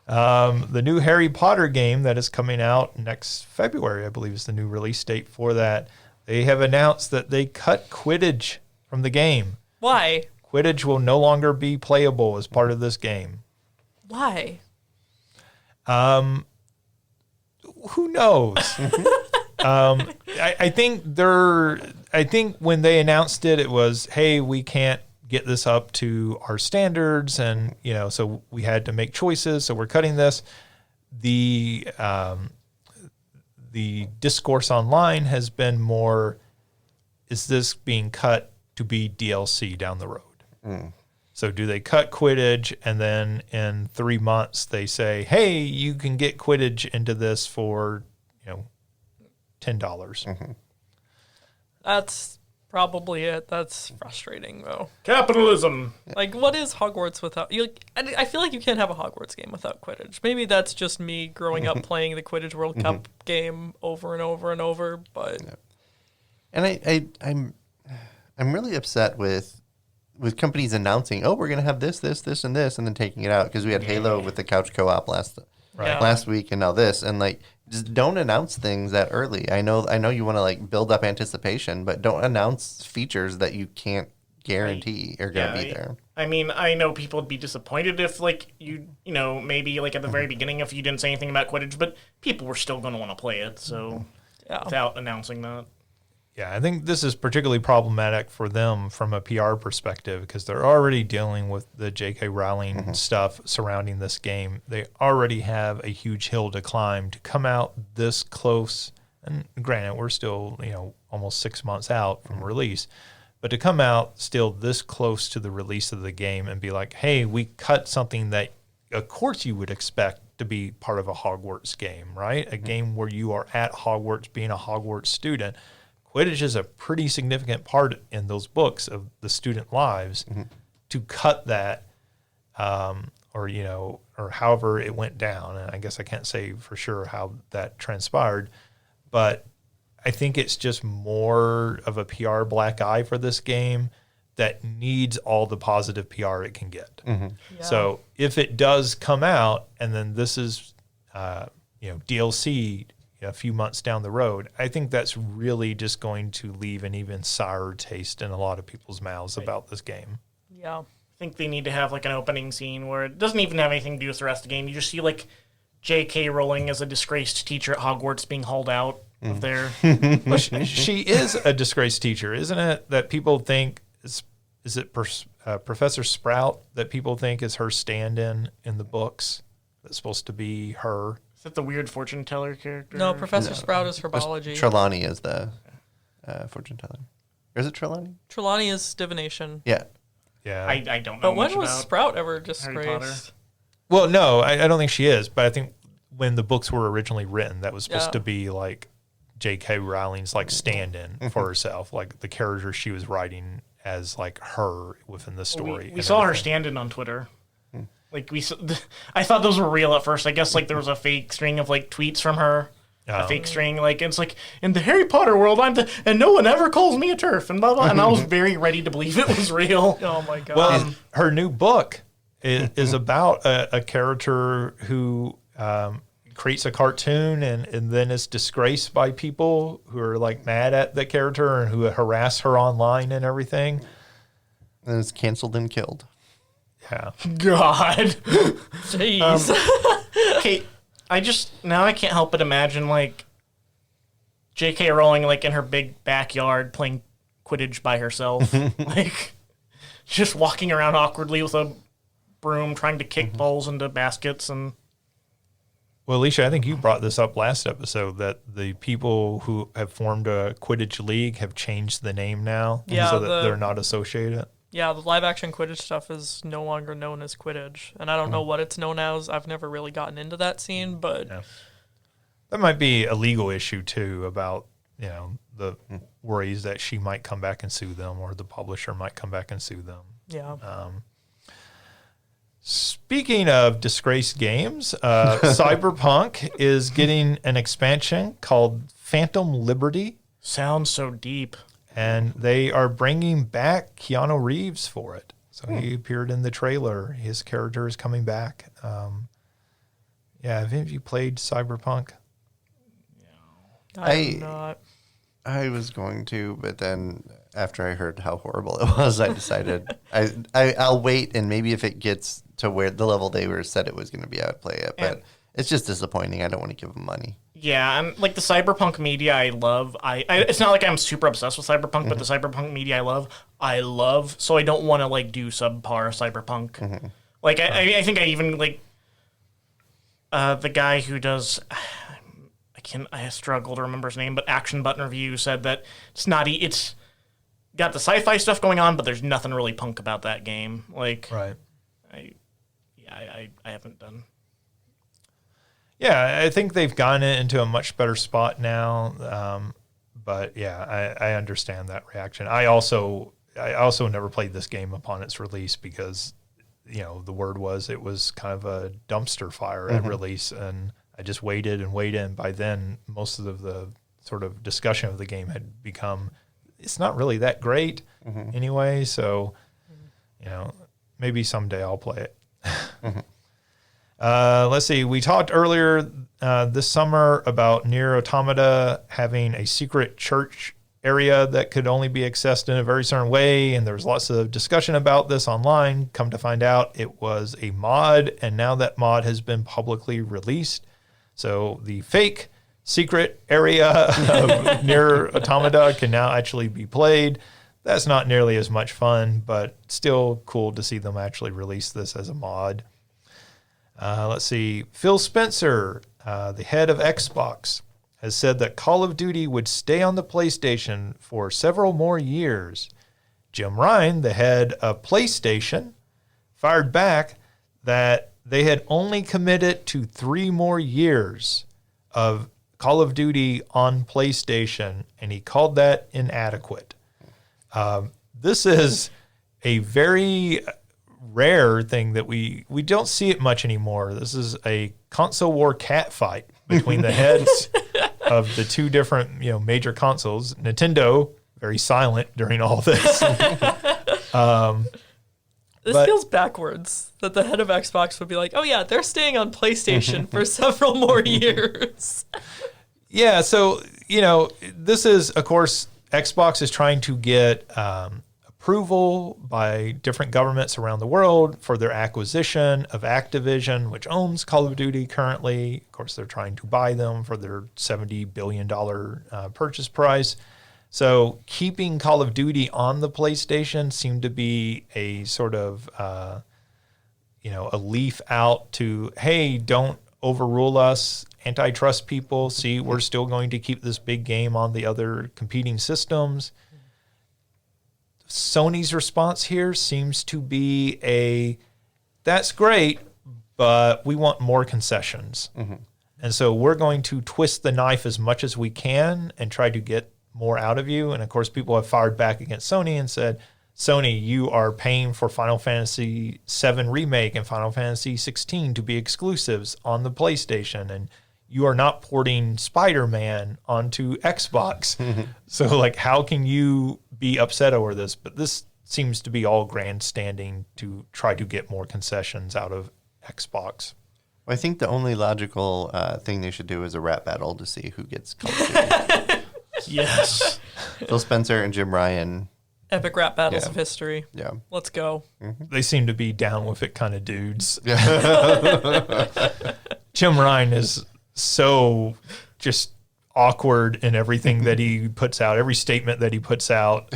The new Harry Potter game that is coming out next February, I believe is the new release date for that. They have announced that they cut Quidditch from the game. Why? Quidditch will no longer be playable as part of this game. Why? Who knows? I think when they announced it, it was, hey, we can't get this up to our standards, and so we had to make choices. So we're cutting this. The discourse online has been more, is this being cut to be DLC down the road? So do they cut Quidditch, and then in 3 months they say, hey, you can get Quidditch into this for $10. That's probably it. That's frustrating, though. Capitalism. Like, what is Hogwarts without... I feel like you can't have a Hogwarts game without Quidditch. Maybe that's just me growing up playing the Quidditch World Cup game over and over and over, but... And I'm really upset with companies announcing, oh, we're going to have this, and this, and then taking it out, because we had Halo with the couch co-op last week, and now this, and like, just don't announce things that early. I know you want to like build up anticipation, but don't announce features that you can't guarantee are going to be there. I mean, I know people would be disappointed if like maybe like at the very beginning if you didn't say anything about Quidditch, but people were still going to want to play it. So without announcing that. Yeah, I think this is particularly problematic for them from a PR perspective, because they're already dealing with the J.K. Rowling stuff surrounding this game. They already have a huge hill to climb to come out this close. And granted, we're still, almost 6 months out from release. But to come out still this close to the release of the game and be like, hey, we cut something that, of course, you would expect to be part of a Hogwarts game, right? A game where you are at Hogwarts being a Hogwarts student. Quidditch is a pretty significant part in those books of the student lives. To cut that, or however it went down, and I guess I can't say for sure how that transpired, but I think it's just more of a PR black eye for this game that needs all the positive PR it can get. Yeah. So if it does come out, and then this is, DLC a few months down the road, I think that's really just going to leave an even sour taste in a lot of people's mouths about this game. Yeah. I think they need to have like an opening scene where it doesn't even have anything to do with the rest of the game. You just see like J.K. Rowling as a disgraced teacher at Hogwarts being hauled out of their... Well, she is a disgraced teacher, isn't it? That people think is it Professor Sprout that people think is her stand-in in the books? That's supposed to be her. Is that the weird fortune teller character? No, Professor Sprout is herbology. Trelawney is the fortune teller. Or is it Trelawney? Trelawney is divination. Yeah. Yeah. I don't know But when much was about Sprout ever Harry Potter. disgraced? Well, no, I don't think she is, but I think when the books were originally written, that was supposed to be like J.K. Rowling's like stand-in for herself, like the character she was writing as like her within the story. We saw her stand-in on Twitter. Like I thought those were real at first. I guess like there was a fake string of like tweets from her. A fake string, like it's like in the Harry Potter world, and no one ever calls me a TERF, and blah blah. And I was very ready to believe it was real. Oh my god! Well, her new book is about a character who creates a cartoon and then is disgraced by people who are like mad at the character and who harass her online and everything. And it's canceled and killed. Yeah. God. Jeez. Okay, I can't help but imagine like J.K. Rowling like in her big backyard playing Quidditch by herself, like just walking around awkwardly with a broom trying to kick balls into baskets. And Well, Alicia, I think you brought this up last episode that the people who have formed a Quidditch league have changed the name now so that they're not associated. Yeah, the live-action Quidditch stuff is no longer known as Quidditch, and I don't know what it's known as. I've never really gotten into that scene, but that might be a legal issue too about the worries that she might come back and sue them, or the publisher might come back and sue them. yeah. Speaking of disgraced games, Cyberpunk is getting an expansion called Phantom Liberty. sounds so deep. And they are bringing back Keanu Reeves for it. So he appeared in the trailer. His character is coming back. Have any of you played Cyberpunk? I'm not. I was going to, but then after I heard how horrible it was, I decided I'll wait, and maybe if it gets to where the level they were said it was going to be, I would play it. But it's just disappointing. I don't want to give them money. Yeah, I'm like the Cyberpunk media I love. I it's not like I'm super obsessed with Cyberpunk, but the Cyberpunk media I love. So I don't want to like do subpar Cyberpunk. Like I think I even like the guy who does I struggle to remember his name, but Action Button Review said that it's got the sci-fi stuff going on, but there's nothing really punk about that game. Like Right. I haven't done. Yeah, I think they've gotten it into a much better spot now. But yeah, I understand that reaction. I also never played this game upon its release because, the word was it was kind of a dumpster fire at release, and I just waited, and by then most of the sort of discussion of the game had become, it's not really that great anyway. So, maybe someday I'll play it. Let's see. We talked earlier this summer about Nier Automata having a secret church area that could only be accessed in a very certain way, and there was lots of discussion about this online. Come to find out, it was a mod, and now that mod has been publicly released. So the fake secret area of Nier Automata can now actually be played. That's not nearly as much fun, but still cool to see them actually release this as a mod. Let's see. Phil Spencer, the head of Xbox, has said that Call of Duty would stay on the PlayStation for several more years. Jim Ryan, the head of PlayStation, fired back that they had only committed to 3 more years of Call of Duty on PlayStation, and he called that inadequate. This is a very rare thing that we don't see it much anymore. This is a console war cat fight between the heads of the 2 different major consoles. Nintendo, very silent during all this. This feels backwards, that the head of Xbox would be like, oh yeah, they're staying on PlayStation for several more years. Yeah, so, this is, of course, Xbox is trying to get approval by different governments around the world for their acquisition of Activision, which owns Call of Duty currently. Of course, they're trying to buy them for their $70 billion purchase price. So keeping Call of Duty on the PlayStation seemed to be a sort of, a leaf out to, hey, don't overrule us, antitrust people. See, we're still going to keep this big game on the other competing systems. Sony's response here seems to be that's great, but we want more concessions. Mm-hmm. And so we're going to twist the knife as much as we can and try to get more out of you. And of course, people have fired back against Sony and said, Sony, you are paying for Final Fantasy VII Remake and Final Fantasy XVI to be exclusives on the PlayStation, and you are not porting Spider-Man onto Xbox. So, how can you be upset over this? But this seems to be all grandstanding to try to get more concessions out of Xbox. Well, I think the only logical thing they should do is a rap battle to see who gets Call of Duty. Yes. Phil Spencer and Jim Ryan. Epic rap battles of history. Yeah. Let's go. Mm-hmm. They seem to be down with it kind of dudes. Jim Ryan is so just awkward in everything that he puts out, every statement that he puts out.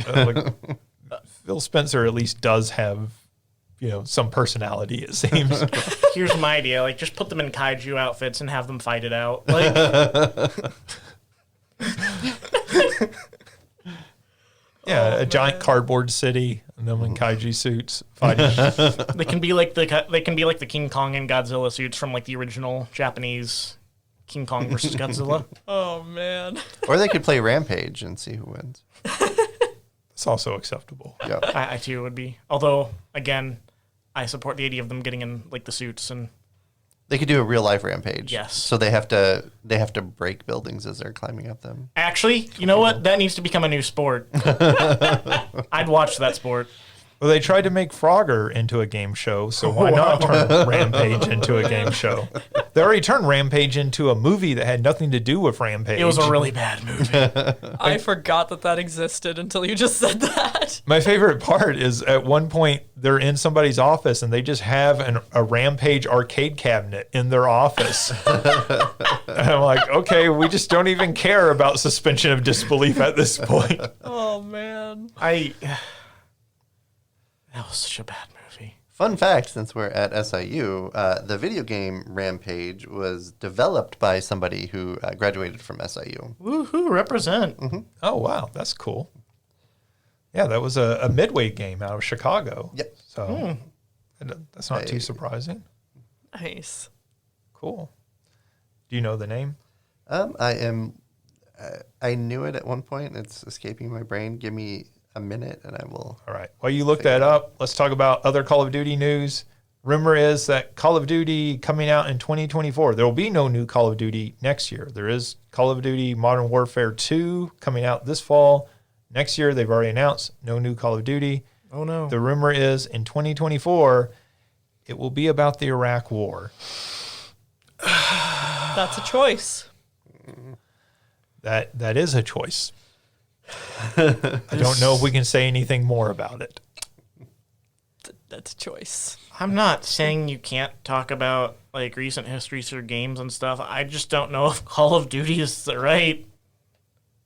Phil Spencer at least does have, some personality, it seems. Here's my idea. Just put them in kaiju outfits and have them fight it out. Yeah, a giant cardboard city, and them in kaiju suits fighting. They can be like the King Kong and Godzilla suits from the original Japanese King Kong versus Godzilla. Oh man. Or they could play Rampage and see who wins. It's also acceptable. Yeah. I too would be. Although again, I support the idea of them getting in the suits and. They could do a real life Rampage. Yes. So they have to break buildings as they're climbing up them. Actually, you know what? That needs to become a new sport. I'd watch that sport. Well, they tried to make Frogger into a game show, so why not turn Rampage into a game show? They already turned Rampage into a movie that had nothing to do with Rampage. It was a really bad movie. I forgot that existed until you just said that. My favorite part is at one point they're in somebody's office and they just have a Rampage arcade cabinet in their office. And I'm like, okay, we just don't even care about suspension of disbelief at this point. Oh, man. That was such a bad movie. Fun fact, since we're at SIU, the video game Rampage was developed by somebody who graduated from SIU. Woohoo, represent. Mm-hmm. Oh, wow, that's cool. Yeah, that was a midway game out of Chicago. Yep. So that's not too surprising. Nice. Cool. Do you know the name? I knew it at one point. It's escaping my brain. Give me a minute and I will. All right. While you look that up, let's talk about other Call of Duty news. Rumor is that Call of Duty coming out in 2024. There will be no new Call of Duty next year. There is Call of Duty Modern Warfare 2 coming out this fall. Next year, they've already announced no new Call of Duty. Oh, no. The rumor is in 2024, it will be about the Iraq War. That's a choice. That is a choice. I don't know if we can say anything more about it. That's a choice. I'm not saying you can't talk about recent histories or games and stuff. I just don't know if Call of Duty is the right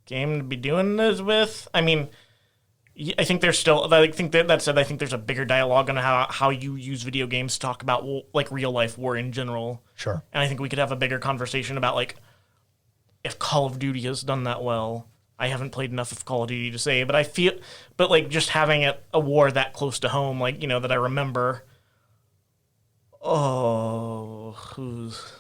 game to be doing this with. I mean, I think there's still. I think that said, I think there's a bigger dialogue on how you use video games to talk about real life war in general. Sure. And I think we could have a bigger conversation about if Call of Duty has done that well. I haven't played enough of Call of Duty to say, but just having a war that close to home, that I remember, Oh, who's...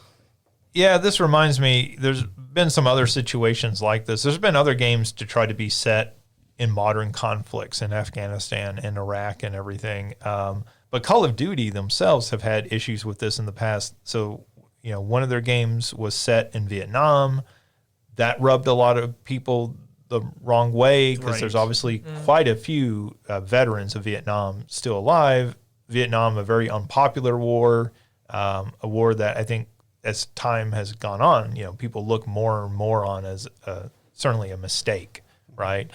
Yeah, this reminds me, there's been some other situations like this. There's been other games to try to be set in modern conflicts in Afghanistan and Iraq and everything. But Call of Duty themselves have had issues with this in the past. So, one of their games was set in Vietnam. That rubbed a lot of people the wrong way because there's obviously quite a few veterans of Vietnam still alive. Vietnam, a very unpopular war, a war that I think as time has gone on, people look more and more on as certainly a mistake, right?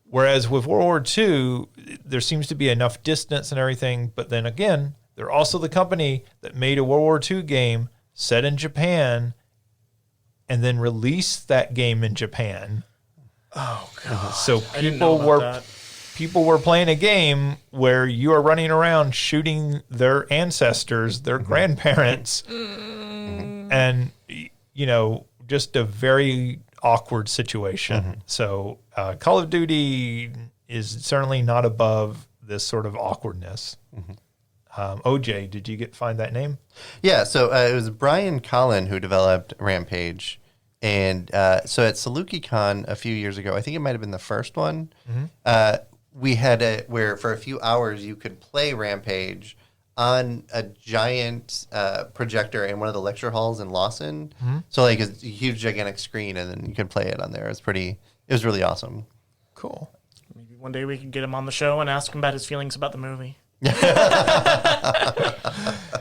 Whereas with World War II, there seems to be enough distance and everything. But then again, they're also the company that made a World War II game set in Japan and then released that game in Japan. Oh, God. So I didn't know about that. people were playing a game where you are running around shooting their ancestors, their grandparents, and, just a very awkward situation. So Call of Duty is certainly not above this sort of awkwardness. OJ, did you find that name? Yeah, so it was Brian Collin who developed Rampage. And so at Saluki Con a few years ago, I think it might have been the first one, we had where for a few hours you could play Rampage on a giant projector in one of the lecture halls in Lawson. So like a huge gigantic screen, and then you could play it on there. It was really awesome. Cool. Maybe one day we could get him on the show and ask him about his feelings about the movie.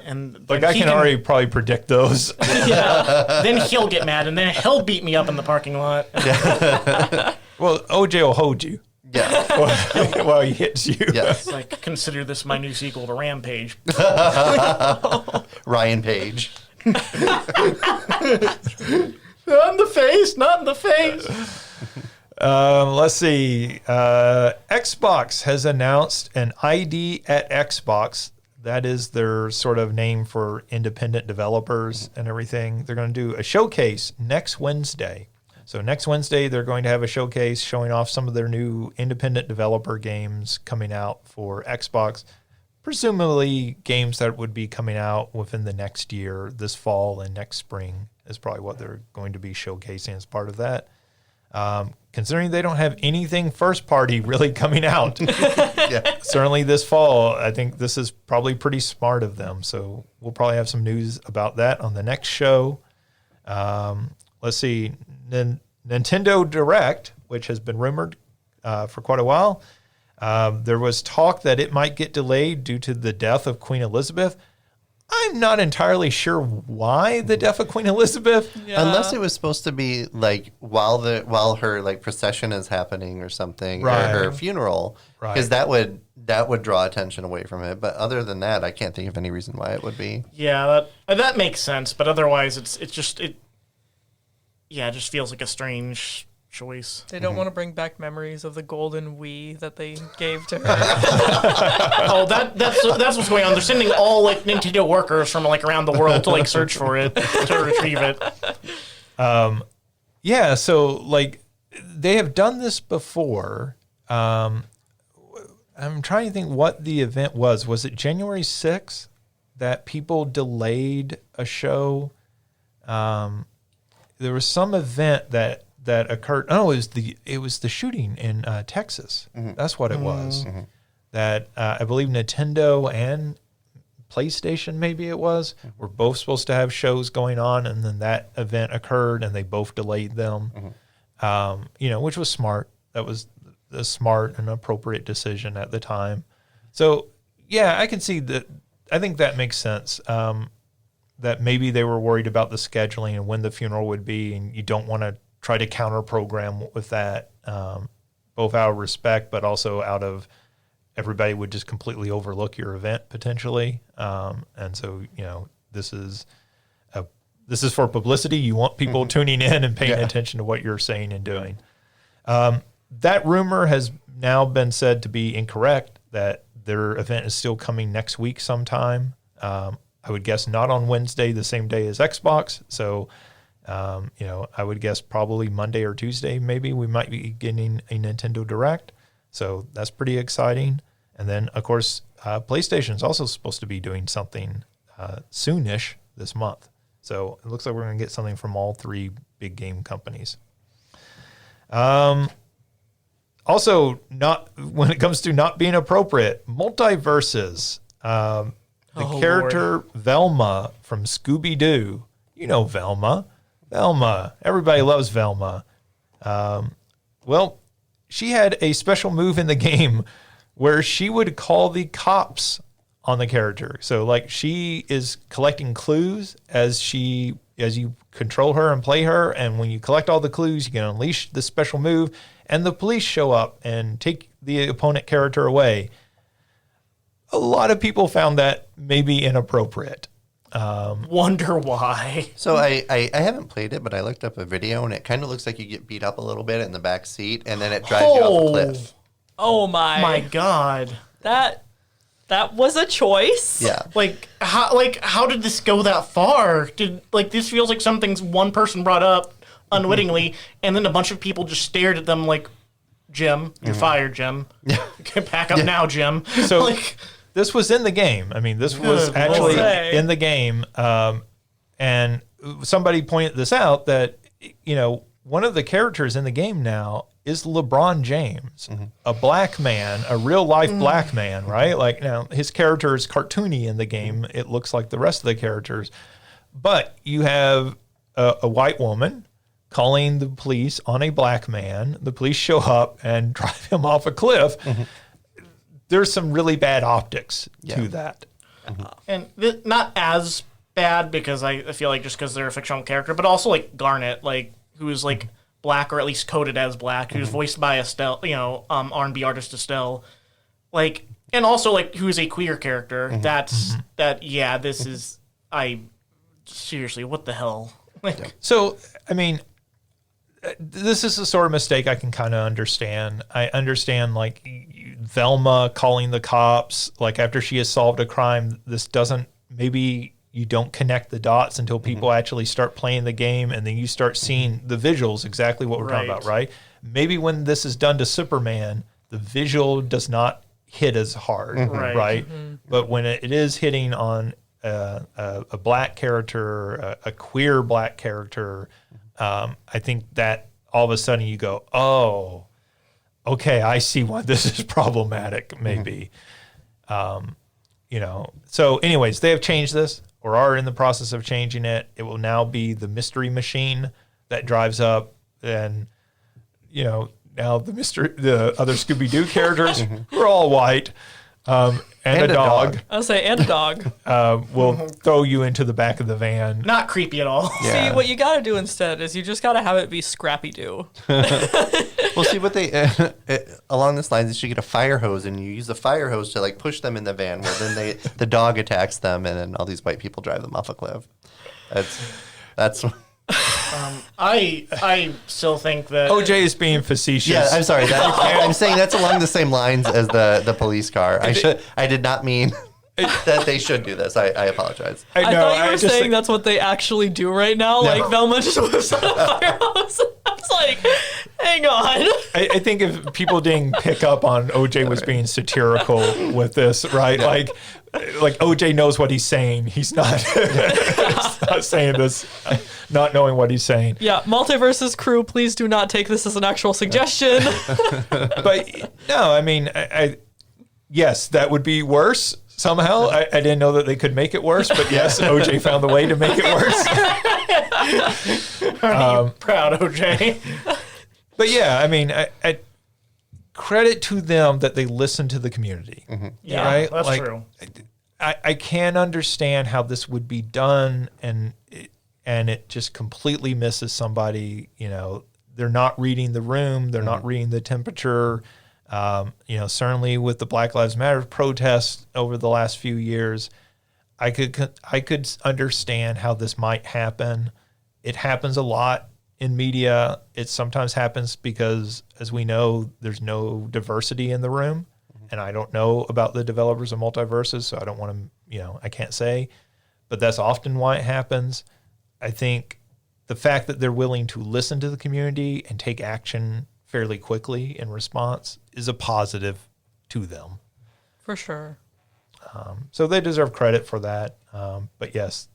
And Like I can already probably predict those. then he'll get mad, and then he'll beat me up in the parking lot. Well, OJ will hold you. Yeah. While he hits you. Yes. It's like, consider this my new sequel to Rampage. Ryan Page. Not in the face, not in the face. Let's see. Xbox has announced an ID at Xbox. That is their sort of name for independent developers and everything. They're going to do a showcase next Wednesday. So next Wednesday, they're going to have a showcase showing off some of their new independent developer games coming out for Xbox. Presumably games that would be coming out within the next year, this fall and next spring is probably what they're going to be showcasing as part of that. Considering they don't have anything first party really coming out, certainly this fall, I think this is probably pretty smart of them. So we'll probably have some news about that on the next show. Let's see, Nintendo Direct, which has been rumored for quite a while. There was talk that it might get delayed due to the death of Queen Elizabeth. I'm not entirely sure why the death of Queen Elizabeth. Yeah. Unless it was supposed to be like while her like procession is happening or something, Right. or her funeral, because that would draw attention away from it. But other than that, I can't think of any reason why it would be. Yeah, that makes sense. But otherwise, it just feels like a strange choice. They don't want to bring back memories of the golden Wii that they gave to her. Oh, that's what's going on. They're sending all like Nintendo workers from like around the world to like search for it, to retrieve it. Yeah, so like they have done this before. I'm trying to think what the event was. Was it January 6th that people delayed a show? There was some event that occurred. Oh, it was the shooting in Texas. That's what it was. That I believe Nintendo and PlayStation, maybe it was, were both supposed to have shows going on, and then that event occurred, and they both delayed them. Which was smart. That was a smart and appropriate decision at the time. So yeah, I can see that. I think that makes sense. That maybe they were worried about the scheduling and when the funeral would be, and you don't want to try to counter program with that, both out of respect, but also out of everybody would just completely overlook your event potentially. And so, this is for publicity. You want people tuning in and paying attention to what you're saying and doing. That rumor has now been said to be incorrect, that their event is still coming next week sometime. I would guess not on Wednesday, the same day as Xbox. So, I would guess probably Monday or Tuesday, maybe we might be getting a Nintendo Direct. So that's pretty exciting. And then, of course, PlayStation is also supposed to be doing something soonish this month. So it looks like we're going to get something from all three big game companies. Also, not when it comes to not being appropriate, multiverses. The character Velma from Scooby-Doo. You know Velma. Velma. Everybody loves Velma. Well, she had a special move in the game where she would call the cops on the character. So like she is collecting clues as you control her and play her, and when you collect all the clues, you can unleash this special move, and the police show up and take the opponent character away. A lot of people found that maybe inappropriate. Wonder why. So I haven't played it, but I looked up a video, and it kind of looks like you get beat up a little bit in the back seat, and then it drives you off a cliff. Oh my God. That was a choice. Yeah. How did this go that far? This feels like something's one person brought up unwittingly, and then a bunch of people just stared at them like, Jim, you're fired, Jim. Yeah. Back up now, Jim. So this was in the game. I mean, this was actually in the game. And somebody pointed this out that, one of the characters in the game now is LeBron James, a black man, a real life black man, right? Like now his character is cartoony in the game. It looks like the rest of the characters, but you have a white woman calling the police on a black man. The police show up and drive him off a cliff. There's some really bad optics to that. And not as bad because I feel like just because they're a fictional character, but also like Garnet, like who is like black or at least coded as black, who's voiced by Estelle, R&B artist Estelle, like, and also like who is a queer character. This is seriously, what the hell? So, I mean, this is the sort of mistake I can kind of understand. I understand like Velma calling the cops, like after she has solved a crime, this doesn't, maybe you don't connect the dots until people actually start playing the game, and then you start seeing the visuals, exactly what we're talking about, right? Maybe when this is done to Superman, the visual does not hit as hard, right? But when it is hitting on a black character, a queer black character, I think that all of a sudden you go, oh, okay, I see why this is problematic, maybe. So anyways, they have changed this or are in the process of changing it. It will now be the mystery machine that drives up, and, now the other Scooby-Doo characters who are all white, and a dog. I'll say, and a dog. Will throw you into the back of the van. Not creepy at all. Yeah. See, what you got to do instead is you just got to have it be Scrappy-Doo. Well, see, what they along this line is you get a fire hose, and you use the fire hose to like push them in the van, where then the dog attacks them, and then all these white people drive them off a cliff. That's. I still think that OJ is being facetious. Yeah, I'm sorry. I'm saying that's along the same lines as the police car. I did not mean that they should do this. I apologize. I thought you were saying that's what they actually do right now. No. Like Velma just whips out a fire hose. I was like, hang on. I think if people didn't pick up on OJ was being satirical with this, right? No. Like OJ knows what he's saying. He's not, he's not saying this, not knowing what he's saying. Yeah, Multiverses crew, please do not take this as an actual suggestion. But no, I mean, yes, that would be worse. Somehow, I didn't know that they could make it worse, but yes, OJ found the way to make it worse. Proud OJ. But yeah, I mean, I credit to them that they listen to the community. Yeah, right? That's true. I can understand how this would be done, and it just completely misses somebody. They're not reading the room, they're not reading the temperature. Certainly with the Black Lives Matter protests over the last few years, I could understand how this might happen. It happens a lot in media. It sometimes happens because, as we know, there's no diversity in the room. And I don't know about the developers of Multiverses, so I don't want to, I can't say. But that's often why it happens. I think the fact that they're willing to listen to the community and take action fairly quickly in response is a positive to them. For sure. So they deserve credit for that. But yes,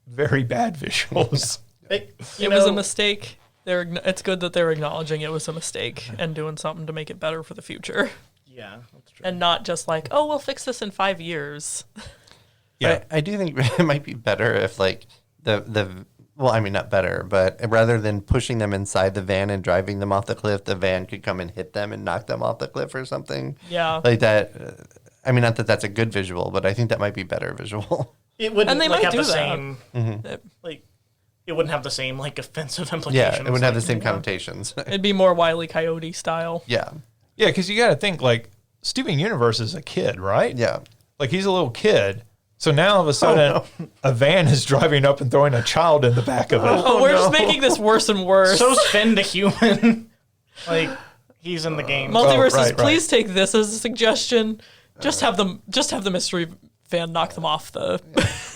very bad visuals. It was a mistake. It's good that they're acknowledging it was a mistake and doing something to make it better for the future. Yeah, that's true. And not just like, oh, we'll fix this in 5 years. Yeah. I do think it might be better if like well, I mean, not better, but rather than pushing them inside the van and driving them off the cliff, the van could come and hit them and knock them off the cliff or something. Yeah. Like that. I mean, not that that's a good visual, but I think that might be better visual. It wouldn't And they like, might have do the that. same, like, it wouldn't have the same, like, offensive implications. Yeah, it wouldn't have the like, same connotations. It'd be more Wile E. Coyote style. Yeah. Yeah, because you got to think, like, Steven Universe is a kid, right? Yeah. Like, he's a little kid. So now all of a sudden, a van is driving up and throwing a child in the back of it. Oh, we're just making this worse and worse. So's Finn the human. Like, he's in the game. Multiverses, right. please take this as a suggestion. Just have the mystery van knock them off the.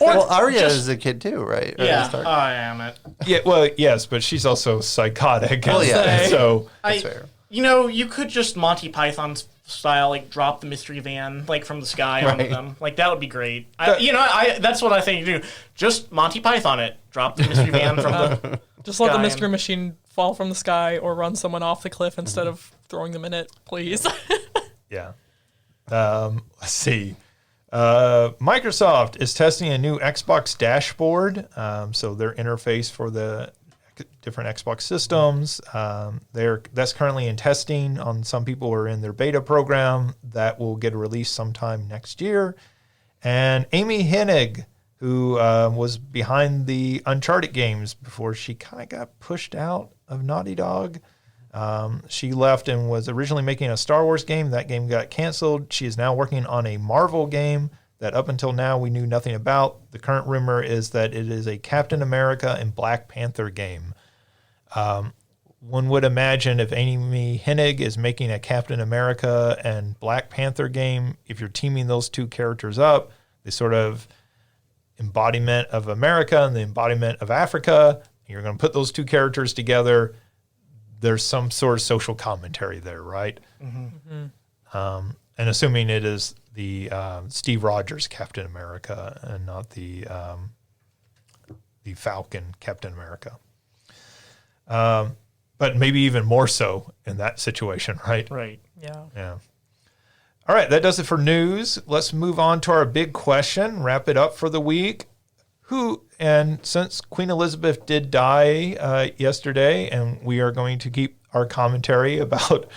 Well, Arya is a kid too, right? Or Yeah, Stark? I am it. Yeah, well, yes, but she's also psychotic. Oh, yeah. And so, That's fair. You know, you could just Monty Python style, like, drop the mystery van, like, from the sky onto Right. them. Like, that would be great. That's what I think you do. Just Monty Python it. Drop the mystery van from the... Just let the Sky mystery and- machine fall from the sky or run someone off the cliff instead of throwing them in it, please. yeah. Let's see. Microsoft is testing a new Xbox dashboard. So their interface for the different Xbox systems. That's currently in testing on some people who are in their beta program. That will get released sometime next year. And Amy Hennig, who was behind the Uncharted games before she kind of got pushed out of Naughty Dog. She left and was originally making a Star Wars game. That game got canceled. She is now working on a Marvel game that up until now we knew nothing about. The current rumor is that it is a Captain America and Black Panther game. One would imagine if Amy Hennig is making a Captain America and Black Panther game, if you're teaming those two characters up, the sort of embodiment of America and the embodiment of Africa, you're going to put those two characters together. There's some sort of social commentary there, right? Mm-hmm. And assuming it is the Steve Rogers Captain America and not the Falcon Captain America. But maybe even more so in that situation, right? Right. Yeah. Yeah. All right, that does it for news. Let's move on to our big question, wrap it up for the week. And since Queen Elizabeth did die yesterday, and we are going to keep our commentary about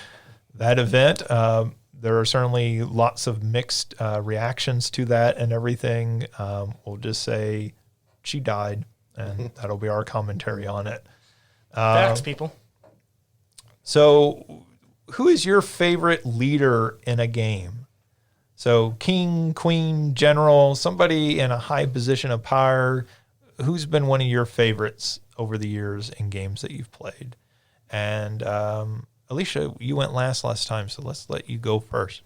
that event, there are certainly lots of mixed reactions to that and everything. We'll just say she died, and that'll be our commentary on it. Facts, people. So, who is your favorite leader in a game? So, king, queen, general, somebody in a high position of power. Who's been one of your favorites over the years in games that you've played? And Alicia, you went last time, so let's let you go first.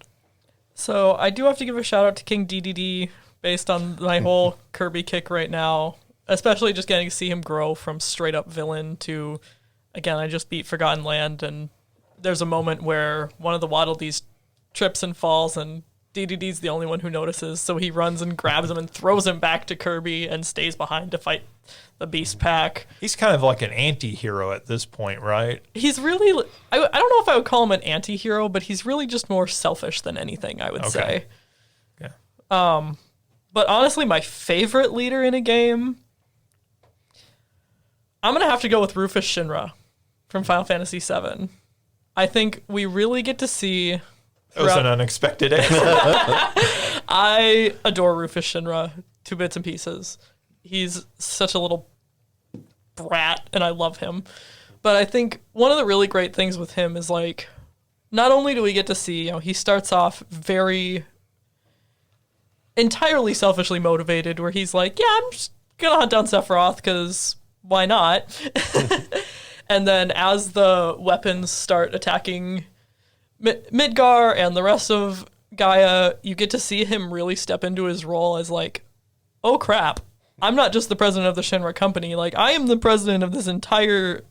So I do have to give a shout out to King DDD based on my whole Kirby kick right now, especially just getting to see him grow from straight up villain to, again, I just beat Forgotten Land, and there's a moment where one of the Waddle Dees trips and falls, and DDD's the only one who notices, so he runs and grabs him and throws him back to Kirby and stays behind to fight the Beast Pack. He's kind of like an anti-hero at this point, right? He's really, I don't know if I would call him an anti-hero, but he's really just more selfish than anything, I would say. Yeah. But honestly, my favorite leader in a game, I'm going to have to go with Rufus Shinra from Final Fantasy VII. I think we really get to see... That was an unexpected answer. I adore Rufus Shinra to bits and pieces. He's such a little brat, and I love him. But I think one of the really great things with him is, like, not only do we get to see, he starts off very entirely selfishly motivated, where he's like, yeah, I'm just gonna hunt down Sephiroth, because why not? And then as the weapons start attacking Midgar and the rest of Gaia, you get to see him really step into his role as, like, oh crap, I'm not just the president of the Shinra company, like, I am the president of this entire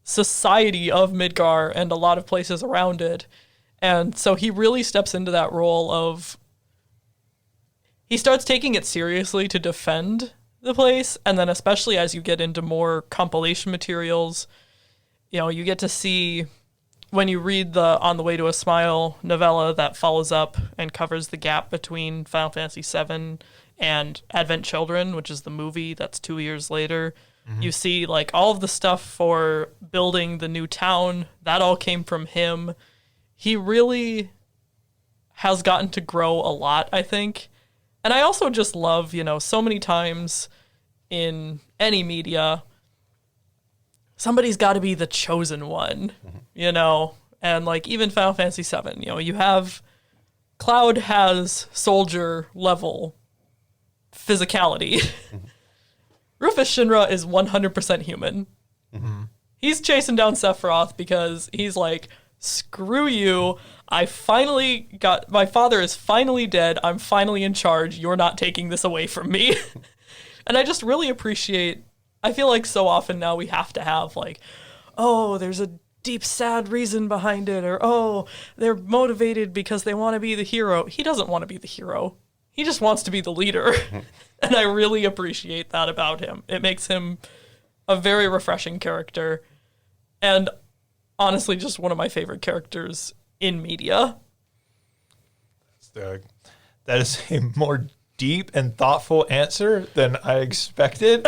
society of Midgar and a lot of places around it. And so he really steps into that role of he starts taking it seriously to defend the place, and then especially as you get into more compilation materials, you get to see when you read the On the Way to a Smile novella that follows up and covers the gap between Final Fantasy VII and Advent Children, which is the movie that's 2 years later. Mm-hmm. You see like all of the stuff for building the new town, that all came from him. He really has gotten to grow a lot, I think. And I also just love, so many times in any media, somebody's got to be the chosen one, and like even Final Fantasy VII, you have Cloud has soldier level physicality. Mm-hmm. Rufus Shinra is 100% human. Mm-hmm. He's chasing down Sephiroth because he's like, screw you. My father is finally dead. I'm finally in charge. You're not taking this away from me. And I just really appreciate, I feel like so often now we have to have like, oh, there's a deep, sad reason behind it. Or, oh, they're motivated because they want to be the hero. He doesn't want to be the hero. He just wants to be the leader. And I really appreciate that about him. It makes him a very refreshing character. And honestly, just one of my favorite characters in media. That is a more deep and thoughtful answer than I expected.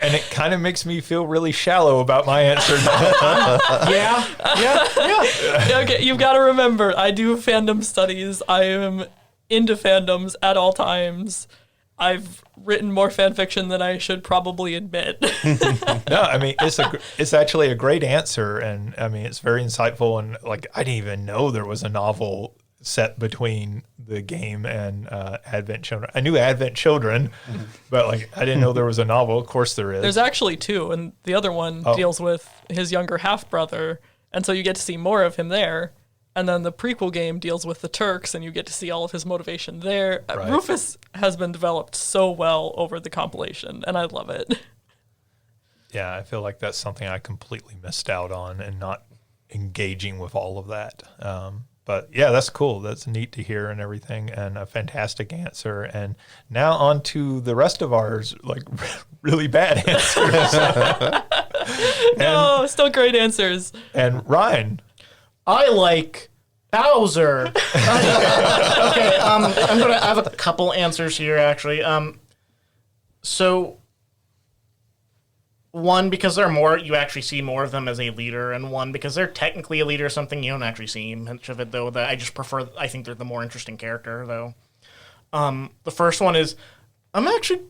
And it kind of makes me feel really shallow about my answer now. Yeah. Okay, you've got to remember, I do fandom studies. I am into fandoms at all times. I've written more fan fiction than I should probably admit. No, I mean, it's actually a great answer, and I mean, it's very insightful. And like, I didn't even know there was a novel set between the game and Advent Children. I knew Advent Children, but like, I didn't know there was a novel. Of course, there is. There's actually two, and the other one deals with his younger half brother, and so you get to see more of him there. And then the prequel game deals with the Turks, and you get to see all of his motivation there. Right. Rufus has been developed so well over the compilation, and I love it. Yeah, I feel like that's something I completely missed out on and not engaging with all of that. But yeah, that's cool. That's neat to hear and everything, and a fantastic answer. And now on to the rest of ours, like really bad answers. No, still great answers. And Ryan. I like Bowser. Okay, I have a couple answers here actually. So one, because there are more, you actually see more of them as a leader, and one, because they're technically a leader or something, you don't actually see much of it though. That I think they're the more interesting character though. The first one is, I'm actually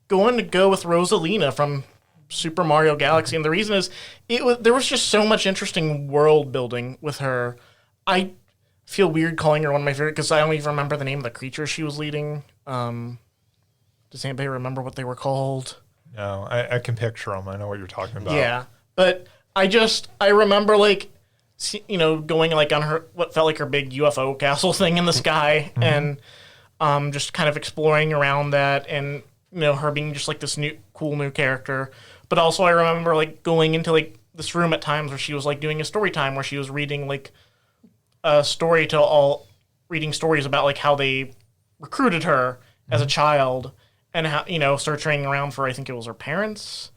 going to go with Rosalina from Super Mario Galaxy, and the reason is there was just so much interesting world building with her. I feel weird calling her one of my favorite because I don't even remember the name of the creatures she was leading. Does anybody remember what they were called? No, I can picture them. I know what you're talking about. Yeah, but I remember like, going like on her what felt like her big UFO castle thing in the sky, and just kind of exploring around that, and her being just like this cool new character. But also I remember like going into like this room at times where she was like doing a story time where she was reading like a story reading stories about like how they recruited her as a child and how, searching around for, I think it was her parents.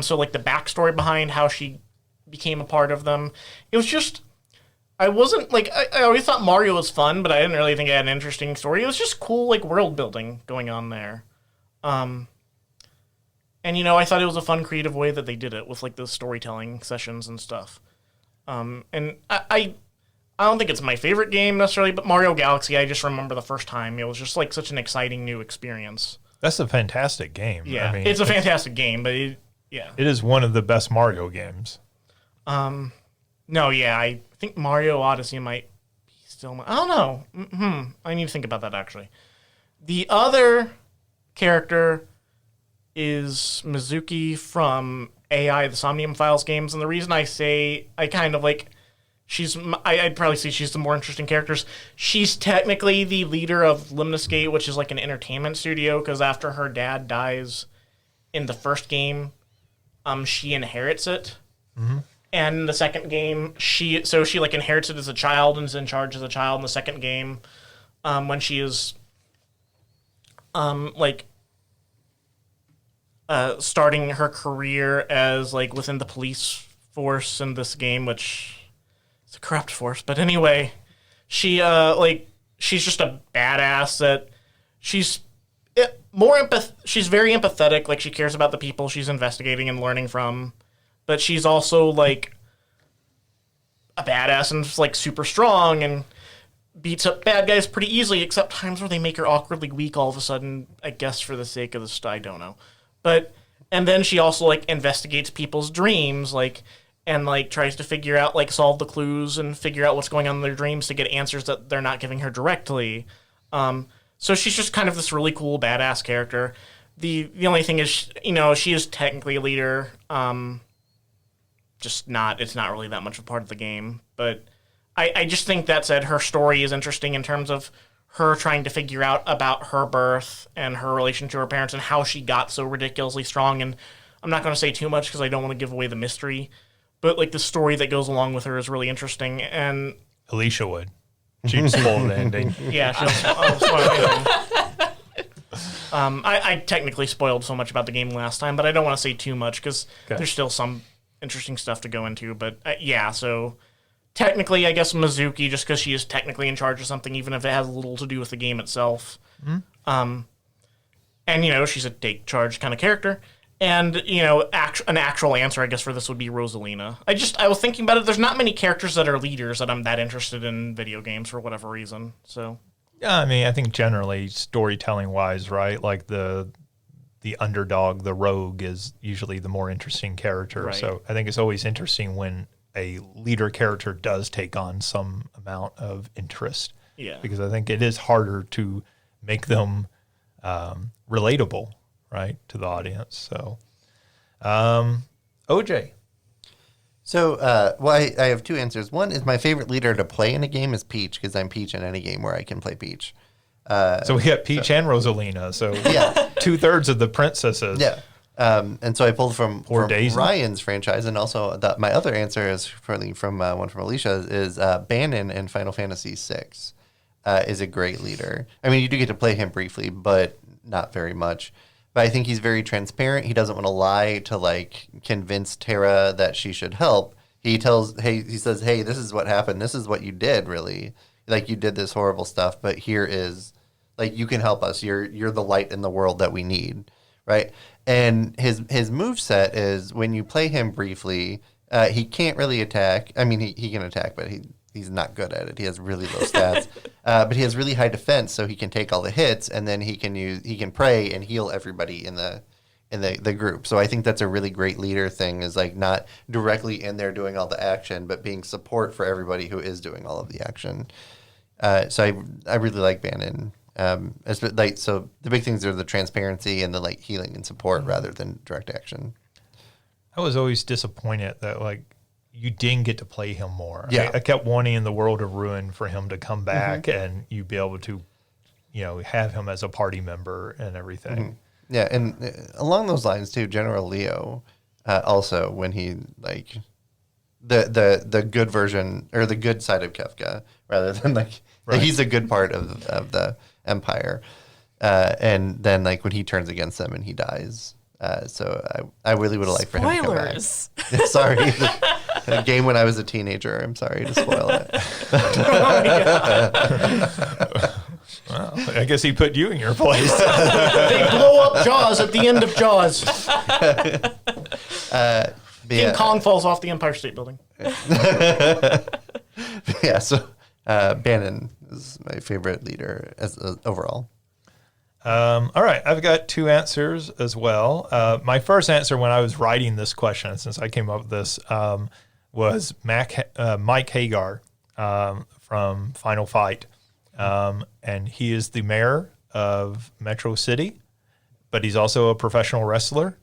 So like the backstory behind how she became a part of them. It was just, I wasn't like, I always thought Mario was fun, but I didn't really think it had an interesting story. It was just cool like world building going on there. And, I thought it was a fun, creative way that they did it with, like, the storytelling sessions and stuff. And I don't think it's my favorite game, necessarily, but Mario Galaxy, I just remember the first time. It was just, like, such an exciting new experience. That's a fantastic game. Yeah, I mean, it's a fantastic game, but, it is one of the best Mario games. No, yeah, I think Mario Odyssey might be still... I don't know. I need to think about that, actually. The other character is Mizuki from AI, the Somnium Files games, and the reason I say I kind of like I'd probably say she's the more interesting characters. She's technically the leader of Limnus Gate, which is like an entertainment studio, because after her dad dies in the first game, she inherits it. Mm-hmm. And in the second game, she like inherits it as a child and is in charge as a child in the second game, when she is like starting her career as like within the police force in this game, which is a corrupt force. But anyway, she's just a badass that she's she's very empathetic. Like she cares about the people she's investigating and learning from, but she's also like a badass and like super strong and beats up bad guys pretty easily, except times where they make her awkwardly weak all of a sudden, I guess for the sake of the I don't know. But and then she also like investigates people's dreams, like and like tries to figure out like solve the clues and figure out what's going on in their dreams to get answers that they're not giving her directly. So she's just kind of this really cool badass character. The only thing is, you know, she is technically a leader. It's not really that much of a part of the game. But I just think that said, her story is interesting in terms of her trying to figure out about her birth and her relation to her parents and how she got so ridiculously strong. And I'm not going to say too much because I don't want to give away the mystery. But like the story that goes along with her is really interesting. And Alicia would. She'd spoil the ending. Yeah, I'll spoil the ending. I technically spoiled so much about the game last time, but I don't want to say too much because there's still some interesting stuff to go into. But yeah, so technically, I guess Mizuki, just because she is technically in charge of something, even if it has little to do with the game itself. Mm-hmm. And, you know, she's a take charge kind of character. And, you know, an actual answer, I guess, for this would be Rosalina. I was thinking about it. There's not many characters that are leaders that I'm that interested in video games for whatever reason. So, yeah, I mean, I think generally storytelling-wise, right, like the underdog, the rogue is usually the more interesting character. Right. So I think it's always interesting when a leader character does take on some amount of interest. Yeah. Because I think it is harder to make them relatable, right, to the audience. So, OJ. So, I have two answers. One is my favorite leader to play in a game is Peach, because I'm Peach in any game where I can play Peach. So we got Peach and Rosalina. So yeah, 2/3 of the princesses. Yeah. And so I pulled from Ryan's franchise, and also my other answer is from one from Alicia is Bannon in Final Fantasy VI is a great leader. I mean, you do get to play him briefly, but not very much. But I think he's very transparent. He doesn't want to lie to like convince Terra that she should help. He says, hey, this is what happened. This is what you did, really. Like you did this horrible stuff, but here is like you can help us. You're the light in the world that we need, right? And his moveset is when you play him briefly, he can't really attack. I mean, he can attack, but he's not good at it. He has really low stats, but he has really high defense, so he can take all the hits, and then he can pray and heal everybody in the group. So I think that's a really great leader thing, is like not directly in there doing all the action, but being support for everybody who is doing all of the action. So I really like Bannon. So the big things are the transparency and the like healing and support rather than direct action. I was always disappointed that like you didn't get to play him more. Yeah. I kept wanting in the World of Ruin for him to come back and you be able to, you know, have him as a party member and everything. Mm-hmm. Yeah, and along those lines too, General Leo, also when he like the good version or the good side of Kefka rather than like he's a good part of the Empire, and then like when he turns against them and he dies. So I really would have liked for him to come back. Sorry, the game when I was a teenager. I'm sorry to spoil it. Well, I guess he put you in your place. They blow up Jaws at the end of Jaws. King Kong falls off the Empire State Building. Yeah, so Bannon is my favorite leader as overall. All right, I've got two answers as well. My first answer when I was writing this question, since I came up with this, was Mike Hagar from Final Fight. And he is the mayor of Metro City, but he's also a professional wrestler,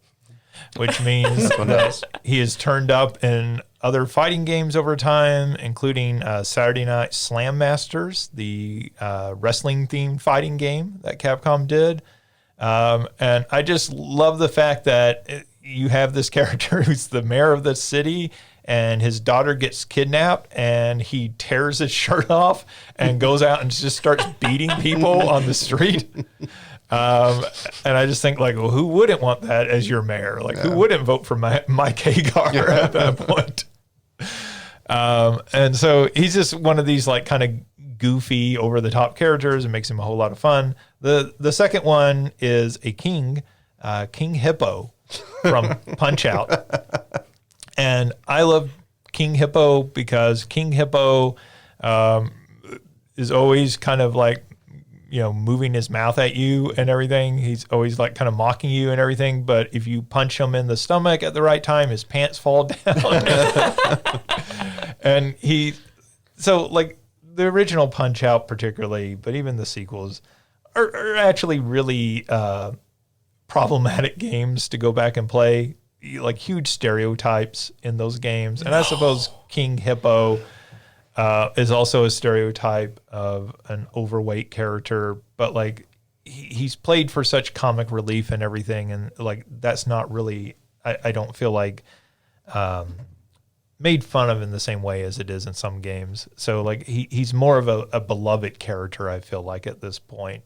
which means that he has turned up in other fighting games over time, including Saturday Night Slam Masters, the wrestling-themed fighting game that Capcom did. And I just love the fact that you have this character who's the mayor of the city, and his daughter gets kidnapped, and he tears his shirt off and goes out and just starts beating people on the street. And I just think like, well, who wouldn't want that as your mayor? Like, who wouldn't vote for Mike Hagar at that point? And so he's just one of these like kind of goofy, over the top characters, and makes him a whole lot of fun. The second one is a king, King Hippo from Punch Out, and I love King Hippo because King Hippo is always kind of like, moving his mouth at you and everything. He's always like kind of mocking you and everything. But if you punch him in the stomach at the right time, his pants fall down. And so like the original Punch Out particularly, but even the sequels are actually really problematic games to go back and play. Like huge stereotypes in those games. And I suppose King Hippo is also a stereotype of an overweight character, but like he's played for such comic relief and everything, and like that's not really, I don't feel like made fun of in the same way as it is in some games. So like he's more of a beloved character, I feel like, at this point.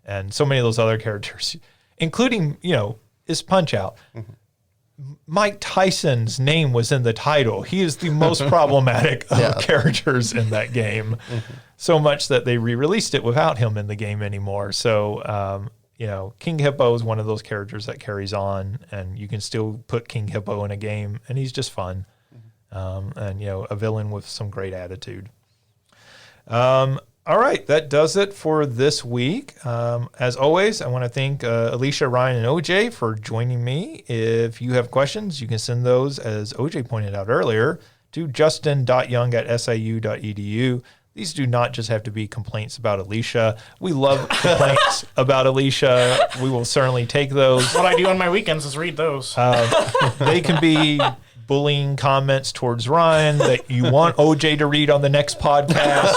And so many of those other characters, including, is Punch Out. Mm-hmm. Mike Tyson's name was in the title. He is the most problematic of characters in that game. Mm-hmm. So much that they re-released it without him in the game anymore. So, King Hippo is one of those characters that carries on, and you can still put King Hippo in a game, and he's just fun. Mm-hmm. And a villain with some great attitude. All right, that does it for this week. As always, I want to thank Alicia, Ryan, and OJ for joining me. If you have questions, you can send those, as OJ pointed out earlier, to justin.young@siu.edu. These do not just have to be complaints about Alicia. We love complaints about Alicia. We will certainly take those. What I do on my weekends is read those. They can be bullying comments towards Ryan that you want OJ to read on the next podcast.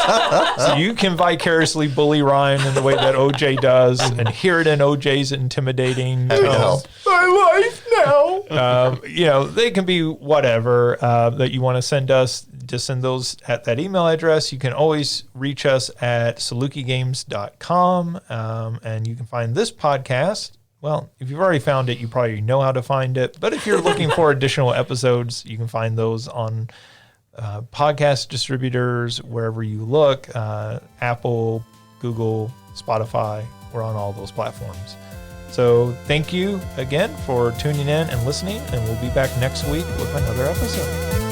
So you can vicariously bully Ryan in the way that OJ does and hear it in OJ's intimidating tone. My life now. They can be whatever that you want to send us. Just send those at that email address. You can always reach us at salukigames.com, and you can find this podcast. Well, if you've already found it, you probably know how to find it. But if you're looking for additional episodes, you can find those on podcast distributors, wherever you look, Apple, Google, Spotify. We're on all those platforms. So thank you again for tuning in and listening, and we'll be back next week with another episode.